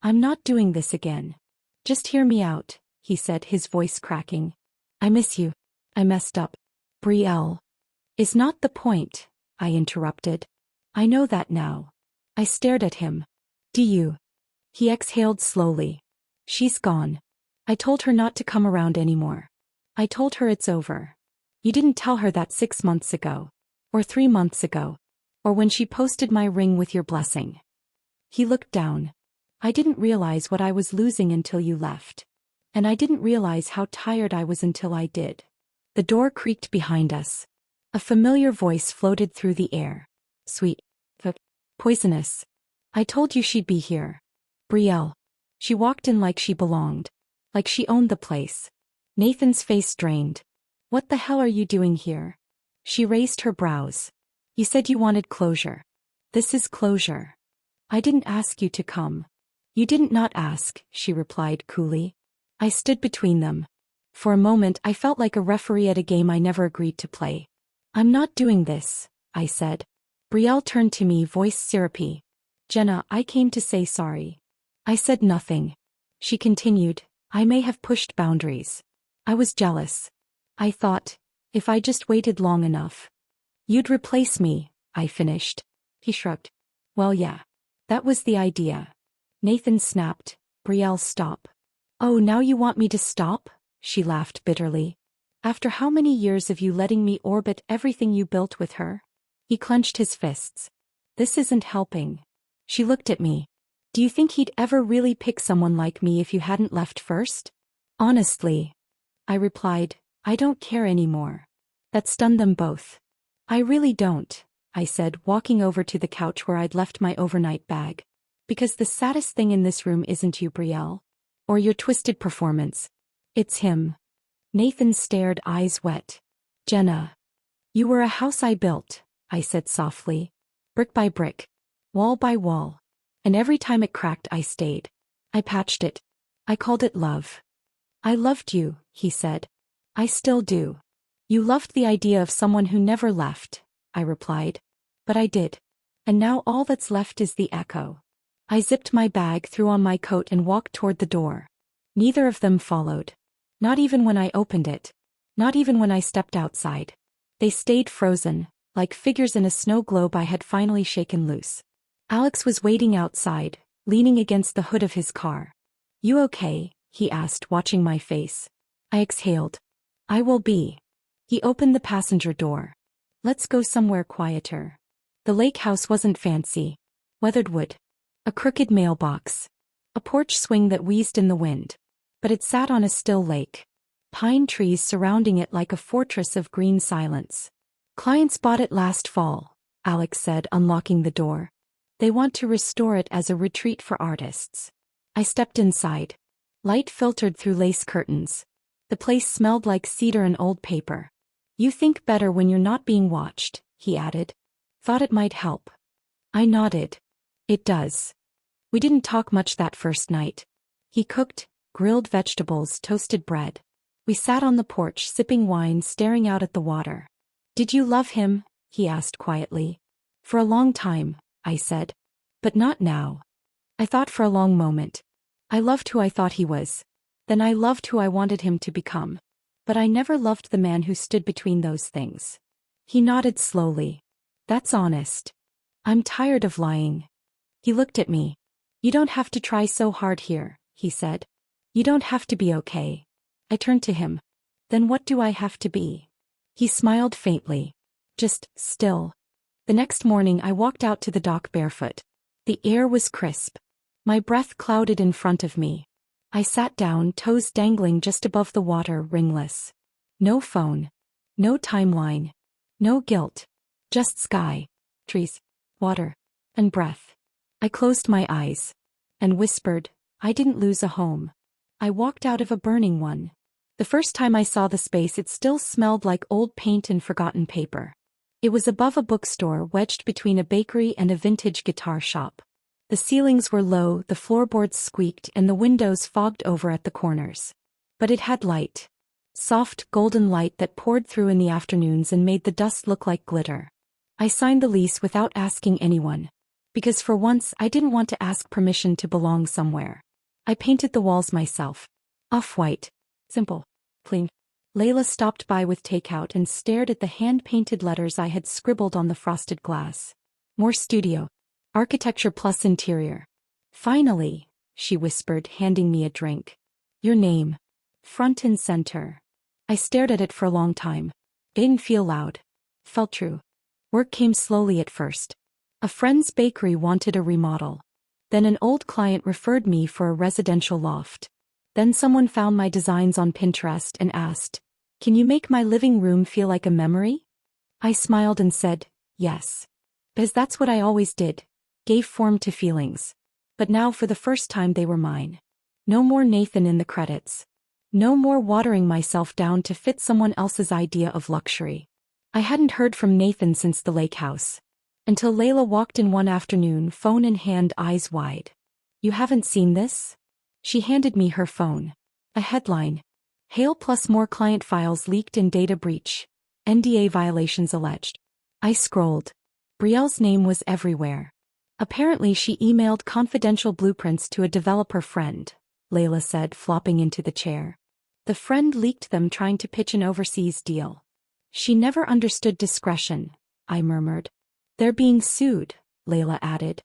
I'm not doing this again. Just hear me out, he said, his voice cracking. I miss you. I messed up. Brielle. Is not the point, I interrupted. I know that now. I stared at him. Do you? He exhaled slowly. She's gone. I told her not to come around anymore. I told her it's over. You didn't tell her that 6 months ago. Or 3 months ago. Or when she posted my ring with your blessing. He looked down. I didn't realize what I was losing until you left. And I didn't realize how tired I was until I did. The door creaked behind us. A familiar voice floated through the air. Sweet. Poisonous. I told you she'd be here. Brielle. She walked in like she belonged. Like she owned the place. Nathan's face drained. What the hell are you doing here? She raised her brows. You said you wanted closure. This is closure. I didn't ask you to come. You didn't not ask, she replied coolly. I stood between them. For a moment I felt like a referee at a game I never agreed to play. I'm not doing this, I said. Brielle turned to me, voice syrupy. Jenna, I came to say sorry. I said nothing. She continued, I may have pushed boundaries. I was jealous. I thought, if I just waited long enough. You'd replace me, I finished. He shrugged. Well, yeah. That was the idea. Nathan snapped. Brielle, stop. Oh, now you want me to stop? She laughed bitterly. After how many years of you letting me orbit everything you built with her? He clenched his fists. This isn't helping. She looked at me. Do you think he'd ever really pick someone like me if you hadn't left first? Honestly. I replied, I don't care anymore. That stunned them both. I really don't, I said, walking over to the couch where I'd left my overnight bag. Because the saddest thing in this room isn't you, Brielle. Or your twisted performance. It's him. Nathan stared, eyes wet. Jenna. You were a house I built, I said softly. Brick by brick. Wall by wall. And every time it cracked I stayed. I patched it. I called it love. I loved you, he said. I still do. You loved the idea of someone who never left, I replied. But I did. And now all that's left is the echo. I zipped my bag, threw on my coat and walked toward the door. Neither of them followed. Not even when I opened it. Not even when I stepped outside. They stayed frozen, like figures in a snow globe I had finally shaken loose. Alex was waiting outside, leaning against the hood of his car. You okay? He asked, watching my face. I exhaled. I will be. He opened the passenger door. Let's go somewhere quieter. The lake house wasn't fancy. Weathered wood. A crooked mailbox. A porch swing that wheezed in the wind. But it sat on a still lake. Pine trees surrounding it like a fortress of green silence. Clients bought it last fall, Alex said, unlocking the door. They want to restore it as a retreat for artists. I stepped inside. Light filtered through lace curtains. The place smelled like cedar and old paper. You think better when you're not being watched, he added. Thought it might help. I nodded. It does. We didn't talk much that first night. He cooked, grilled vegetables, toasted bread. We sat on the porch sipping wine, staring out at the water. Did you love him? He asked quietly. For a long time, I said. But not now. I thought for a long moment. I loved who I thought he was. Then I loved who I wanted him to become. But I never loved the man who stood between those things. He nodded slowly. That's honest. I'm tired of lying. He looked at me. You don't have to try so hard here, he said. You don't have to be okay. I turned to him. Then what do I have to be? He smiled faintly. Just still. The next morning I walked out to the dock barefoot. The air was crisp. My breath clouded in front of me. I sat down, toes dangling just above the water, ringless. No phone. No timeline. No guilt. Just sky, trees, water, and breath. I closed my eyes. And whispered, I didn't lose a home. I walked out of a burning one. The first time I saw the space it still smelled like old paint and forgotten paper. It was above a bookstore wedged between a bakery and a vintage guitar shop. The ceilings were low, the floorboards squeaked, and the windows fogged over at the corners. But it had light. Soft, golden light that poured through in the afternoons and made the dust look like glitter. I signed the lease without asking anyone. Because for once I didn't want to ask permission to belong somewhere. I painted the walls myself. Off-white. Simple. Clean. Layla stopped by with takeout and stared at the hand-painted letters I had scribbled on the frosted glass. More studio. Architecture plus interior. Finally, she whispered, handing me a drink. Your name. Front and center. I stared at it for a long time. It didn't feel loud. Felt true. Work came slowly at first. A friend's bakery wanted a remodel. Then an old client referred me for a residential loft. Then someone found my designs on Pinterest and asked, can you make my living room feel like a memory? I smiled and said, yes. Because that's what I always did. Gave form to feelings. But now for the first time they were mine. No more Nathan in the credits. No more watering myself down to fit someone else's idea of luxury. I hadn't heard from Nathan since the lake house. Until Layla walked in one afternoon, phone in hand, eyes wide. You haven't seen this? She handed me her phone. A headline. Hale plus more client files leaked in data breach. NDA violations alleged. I scrolled. Brielle's name was everywhere. Apparently she emailed confidential blueprints to a developer friend, Layla said, flopping into the chair. The friend leaked them trying to pitch an overseas deal. She never understood discretion, I murmured. They're being sued, Layla added.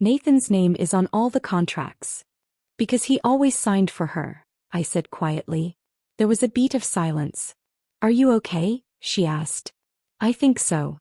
Nathan's name is on all the contracts. Because he always signed for her, I said quietly. There was a beat of silence. Are you okay? She asked. I think so.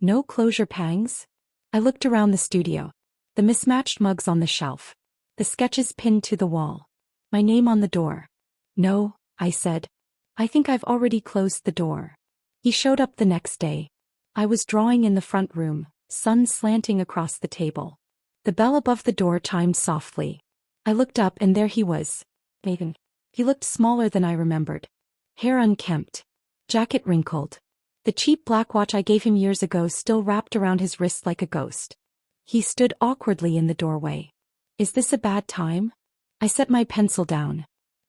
No closure pangs? I looked around the studio. The mismatched mugs on the shelf. The sketches pinned to the wall. My name on the door. No, I said. I think I've already closed the door. He showed up the next day. I was drawing in the front room, sun slanting across the table. The bell above the door chimed softly. I looked up and there he was. Nathan. He looked smaller than I remembered. Hair unkempt. Jacket wrinkled. The cheap black watch I gave him years ago still wrapped around his wrist like a ghost. He stood awkwardly in the doorway. Is this a bad time? I set my pencil down.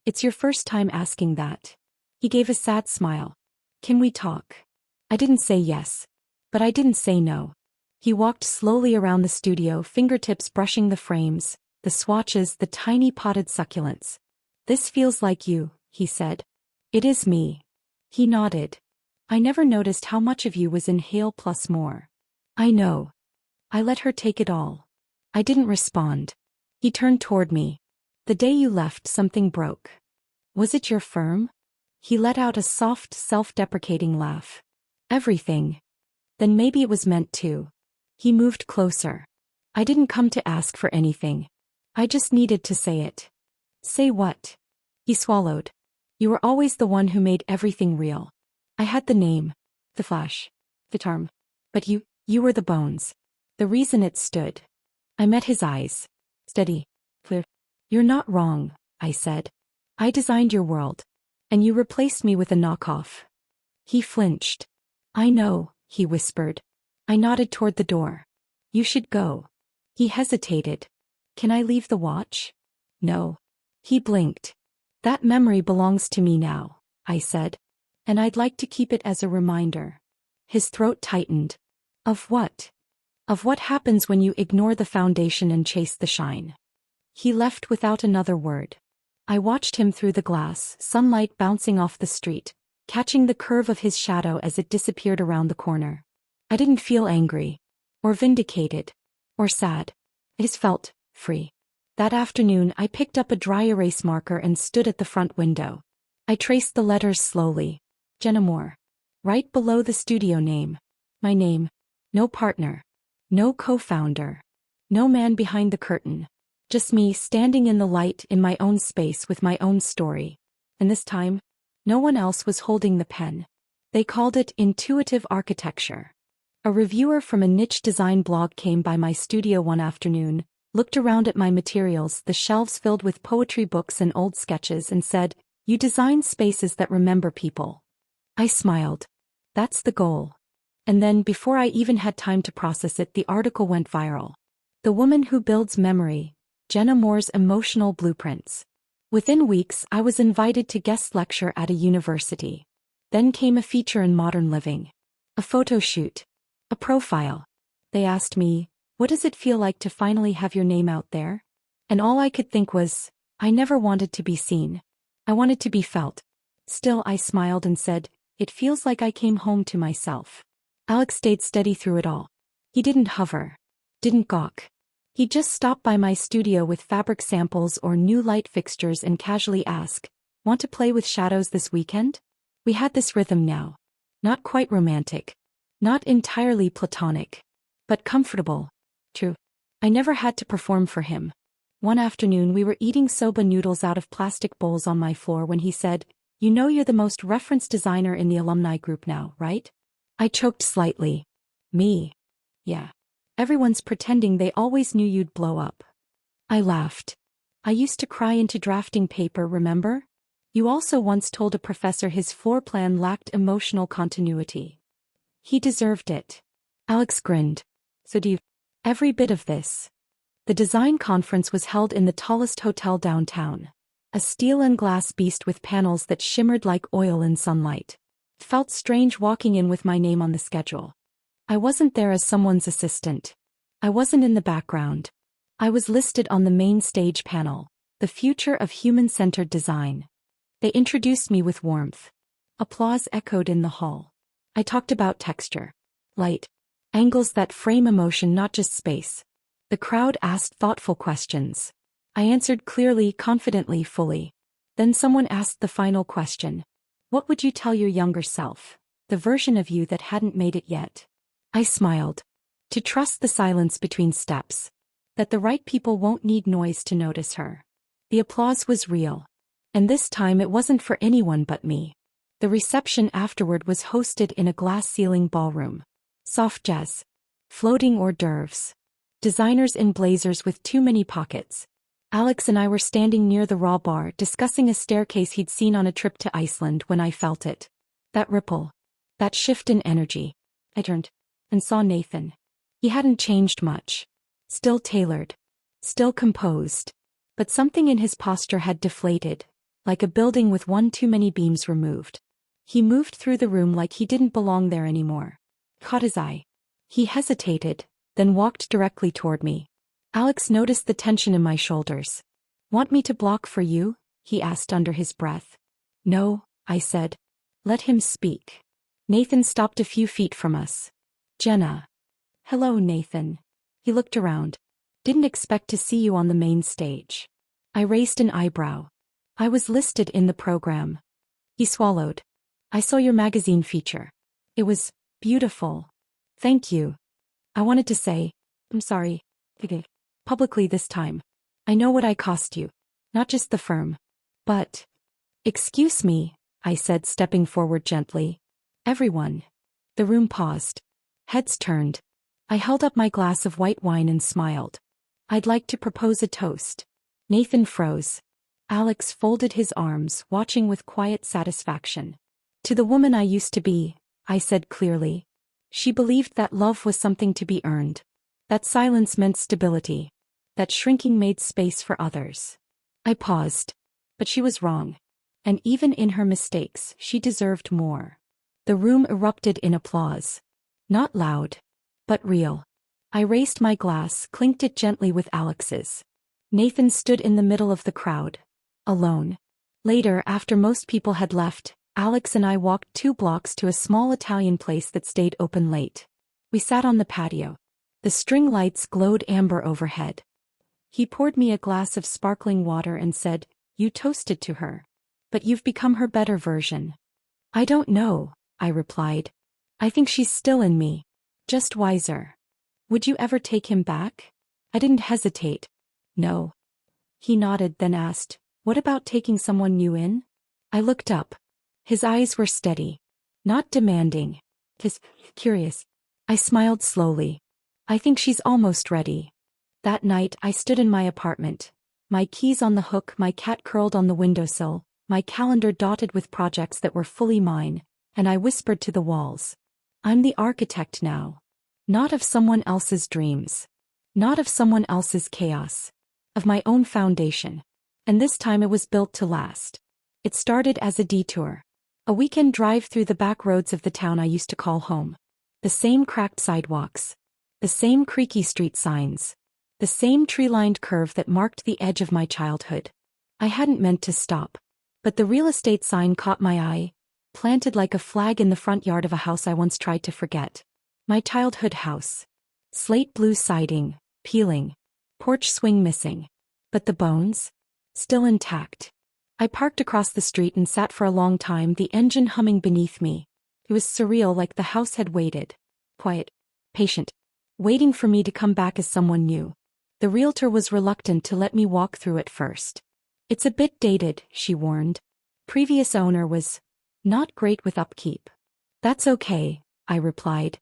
It's your first time asking that. He gave a sad smile. Can we talk? I didn't say yes. But I didn't say no. He walked slowly around the studio, fingertips brushing the frames, the swatches, the tiny potted succulents. This feels like you, he said. It is me. He nodded. I never noticed how much of you was in Hale plus more. I know. I let her take it all. I didn't respond. He turned toward me. The day you left, something broke. Was it your firm? He let out a soft, self-deprecating laugh. Everything. Then maybe it was meant to. He moved closer. I didn't come to ask for anything. I just needed to say it. Say what? He swallowed. You were always the one who made everything real. I had the name, the flash, the charm. But you were the bones. The reason it stood. I met his eyes. Steady. Clear. You're not wrong, I said. I designed your world. And you replaced me with a knockoff. He flinched. I know, he whispered. I nodded toward the door. You should go. He hesitated. Can I leave the watch? No. He blinked. That memory belongs to me now, I said. And I'd like to keep it as a reminder. His throat tightened. Of what? Of what happens when you ignore the foundation and chase the shine. He left without another word. I watched him through the glass, sunlight bouncing off the street, catching the curve of his shadow as it disappeared around the corner. I didn't feel angry, or vindicated, or sad. I just felt free. That afternoon I picked up a dry erase marker and stood at the front window. I traced the letters slowly. Jenna Moore. Right below the studio name. My name. No partner. No co-founder. No man behind the curtain. Just me standing in the light in my own space with my own story. And this time, no one else was holding the pen. They called it intuitive architecture. A reviewer from a niche design blog came by my studio one afternoon, looked around at my materials, the shelves filled with poetry books and old sketches, and said, "You design spaces that remember people." I smiled. That's the goal. And then, before I even had time to process it, the article went viral. The Woman Who Builds Memory, Jenna Moore's Emotional Blueprints. Within weeks, I was invited to guest lecture at a university. Then came a feature in Modern Living. A photo shoot. A profile. They asked me, "What does it feel like to finally have your name out there?" And all I could think was, I never wanted to be seen. I wanted to be felt. Still, I smiled and said, "It feels like I came home to myself." Alex stayed steady through it all. He didn't hover. Didn't gawk. He just stopped by my studio with fabric samples or new light fixtures and casually asked, "Want to play with shadows this weekend?" We had this rhythm now. Not quite romantic. Not entirely platonic. But comfortable. True. I never had to perform for him. One afternoon we were eating soba noodles out of plastic bowls on my floor when he said, "You know you're the most referenced designer in the alumni group now, right?" I choked slightly. Me? Yeah. Everyone's pretending they always knew you'd blow up. I laughed. I used to cry into drafting paper, remember? You also once told a professor his floor plan lacked emotional continuity. He deserved it. Alex grinned. So do you? Every bit of this. The design conference was held in the tallest hotel downtown. A steel and glass beast with panels that shimmered like oil in sunlight. It felt strange walking in with my name on the schedule. I wasn't there as someone's assistant. I wasn't in the background. I was listed on the main stage panel, The Future of Human-Centered Design. They introduced me with warmth. Applause echoed in the hall. I talked about texture, light, angles that frame emotion, not just space. The crowd asked thoughtful questions. I answered clearly, confidently, fully. Then someone asked the final question. What would you tell your younger self, the version of you that hadn't made it yet? I smiled. To trust the silence between steps. That the right people won't need noise to notice her. The applause was real. And this time it wasn't for anyone but me. The reception afterward was hosted in a glass-ceiling ballroom. Soft jazz. Floating hors d'oeuvres. Designers in blazers with too many pockets. Alex and I were standing near the raw bar discussing a staircase he'd seen on a trip to Iceland when I felt it. That ripple. That shift in energy. I turned and saw Nathan. He hadn't changed much. Still tailored. Still composed. But something in his posture had deflated, like a building with one too many beams removed. He moved through the room like he didn't belong there anymore. Caught his eye. He hesitated, then walked directly toward me. Alex noticed the tension in my shoulders. "Want me to block for you?" he asked under his breath. "No," I said. "Let him speak." Nathan stopped a few feet from us. "Jenna." "Hello, Nathan." He looked around. "Didn't expect to see you on the main stage." I raised an eyebrow. "I was listed in the program." He swallowed. "I saw your magazine feature. It was beautiful. Thank you." I wanted to say, "I'm sorry." Okay. Publicly this time. "I know what I cost you. Not just the firm. But..." "Excuse me," I said, stepping forward gently. "Everyone." The room paused. Heads turned. I held up my glass of white wine and smiled. "I'd like to propose a toast." Nathan froze. Alex folded his arms, watching with quiet satisfaction. "To the woman I used to be," I said clearly. She believed that love was something to be earned. That silence meant stability. That shrinking made space for others. I paused. But she was wrong. And even in her mistakes, she deserved more. The room erupted in applause. Not loud. But real. I raised my glass, clinked it gently with Alex's. Nathan stood in the middle of the crowd. Alone. Later, after most people had left, Alex and I walked 2 blocks to a small Italian place that stayed open late. We sat on the patio. The string lights glowed amber overhead. He poured me a glass of sparkling water and said, "You toasted to her. But you've become her better version." "I don't know," I replied. "I think she's still in me. Just wiser." "Would you ever take him back?" I didn't hesitate. "No." He nodded, then asked, "What about taking someone new in?" I looked up. His eyes were steady. Not demanding. Just curious. I smiled slowly. "I think she's almost ready." That night I stood in my apartment. My keys on the hook, my cat curled on the windowsill, my calendar dotted with projects that were fully mine, and I whispered to the walls. "I'm the architect now. Not of someone else's dreams. Not of someone else's chaos. Of my own foundation. And this time it was built to last." It started as a detour. A weekend drive through the back roads of the town I used to call home. The same cracked sidewalks. The same creaky street signs. The same tree-lined curve that marked the edge of my childhood. I hadn't meant to stop. But the real estate sign caught my eye, planted like a flag in the front yard of a house I once tried to forget. My childhood house. Slate blue siding, peeling. Porch swing missing. But the bones? Still intact. I parked across the street and sat for a long time, the engine humming beneath me. It was surreal, like the house had waited. Quiet. Patient. Waiting for me to come back as someone new. The realtor was reluctant to let me walk through it first. "It's a bit dated," she warned. "Previous owner was not great with upkeep." "That's okay," I replied.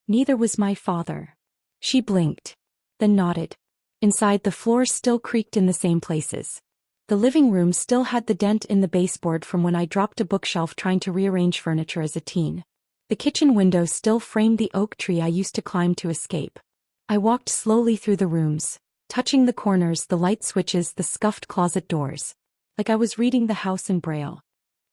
"Neither was my father." She blinked. Then nodded. Inside, the floor still creaked in the same places. The living room still had the dent in the baseboard from when I dropped a bookshelf trying to rearrange furniture as a teen. The kitchen window still framed the oak tree I used to climb to escape. I walked slowly through the rooms, touching the corners, the light switches, the scuffed closet doors. Like I was reading the house in Brielle.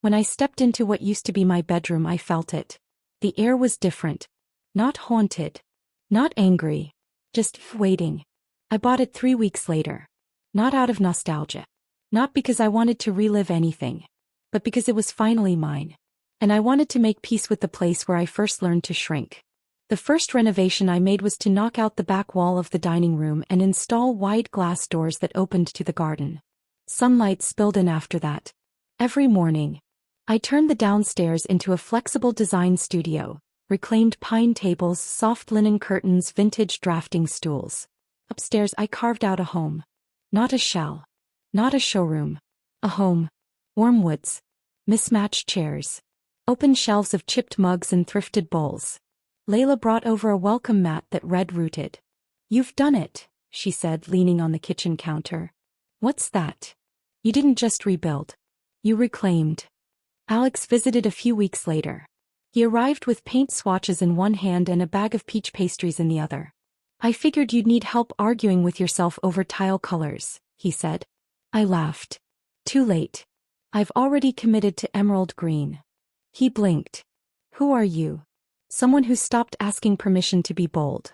When I stepped into what used to be my bedroom, I felt it. The air was different. Not haunted. Not angry. Just waiting. I bought it 3 weeks later. Not out of nostalgia. Not because I wanted to relive anything. But because it was finally mine. And I wanted to make peace with the place where I first learned to shrink. The first renovation I made was to knock out the back wall of the dining room and install wide glass doors that opened to the garden. Sunlight spilled in after that. Every morning. I turned the downstairs into a flexible design studio, reclaimed pine tables, soft linen curtains, vintage drafting stools. Upstairs I carved out a home. Not a shell. Not a showroom. A home. Warm woods. Mismatched chairs. Open shelves of chipped mugs and thrifted bowls. Layla brought over a welcome mat that read "Rooted." "You've done it," she said, leaning on the kitchen counter. "What's that?" "You didn't just rebuild. You reclaimed." Alex visited a few weeks later. He arrived with paint swatches in one hand and a bag of peach pastries in the other. "I figured you'd need help arguing with yourself over tile colors," he said. I laughed. "Too late. I've already committed to emerald green." He blinked. "Who are you?" "Someone who stopped asking permission to be bold."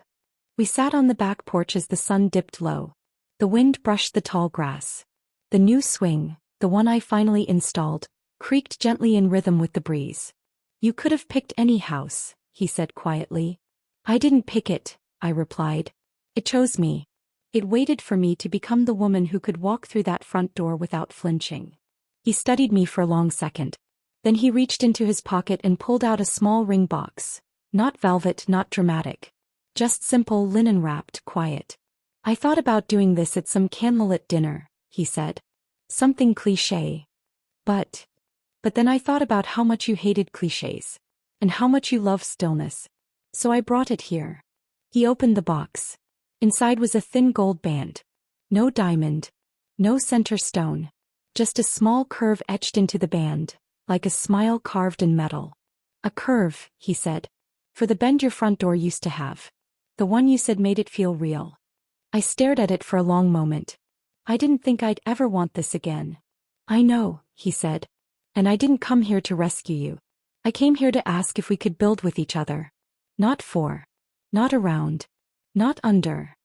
We sat on the back porch as the sun dipped low. The wind brushed the tall grass. The new swing, the one I finally installed, creaked gently in rhythm with the breeze. "You could have picked any house," he said quietly. "I didn't pick it," I replied. "It chose me. It waited for me to become the woman who could walk through that front door without flinching." He studied me for a long second. Then he reached into his pocket and pulled out a small ring box. Not velvet, not dramatic. Just simple, linen-wrapped, quiet. "I thought about doing this at some candlelit dinner," he said. "Something cliché. But then I thought about how much you hated clichés. And how much you love stillness. So I brought it here." He opened the box. Inside was a thin gold band. No diamond. No center stone. Just a small curve etched into the band, like a smile carved in metal. "A curve," he said. "For the bend your front door used to have. The one you said made it feel real." I stared at it for a long moment. I didn't think I'd ever want this again. "I know," he said. "And I didn't come here to rescue you. I came here to ask if we could build with each other. Not for. Not around. Not under.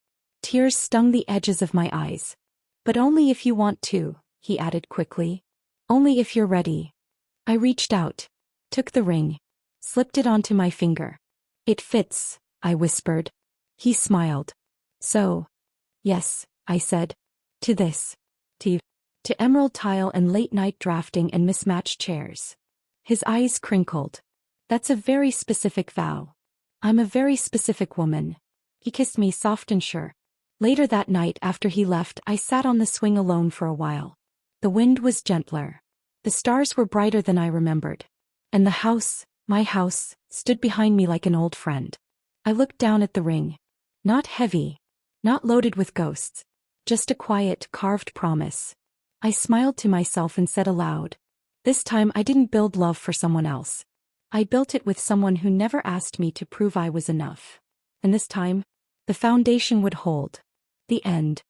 Tears stung the edges of my eyes. But only if you want to, he added quickly. Only if you're ready. I reached out, took the ring, slipped it onto my finger. It fits, I whispered. He smiled. So. Yes, I said. To this. To emerald tile and late-night drafting and mismatched chairs. His eyes crinkled. That's a very specific vow. I'm a very specific woman. He kissed me soft and sure. Later that night after he left, I sat on the swing alone for a while. The wind was gentler. The stars were brighter than I remembered. And the house, my house, stood behind me like an old friend. I looked down at the ring. Not heavy. Not loaded with ghosts. Just a quiet, carved promise. I smiled to myself and said aloud. This time I didn't build love for someone else. I built it with someone who never asked me to prove I was enough. And this time, the foundation would hold. The end.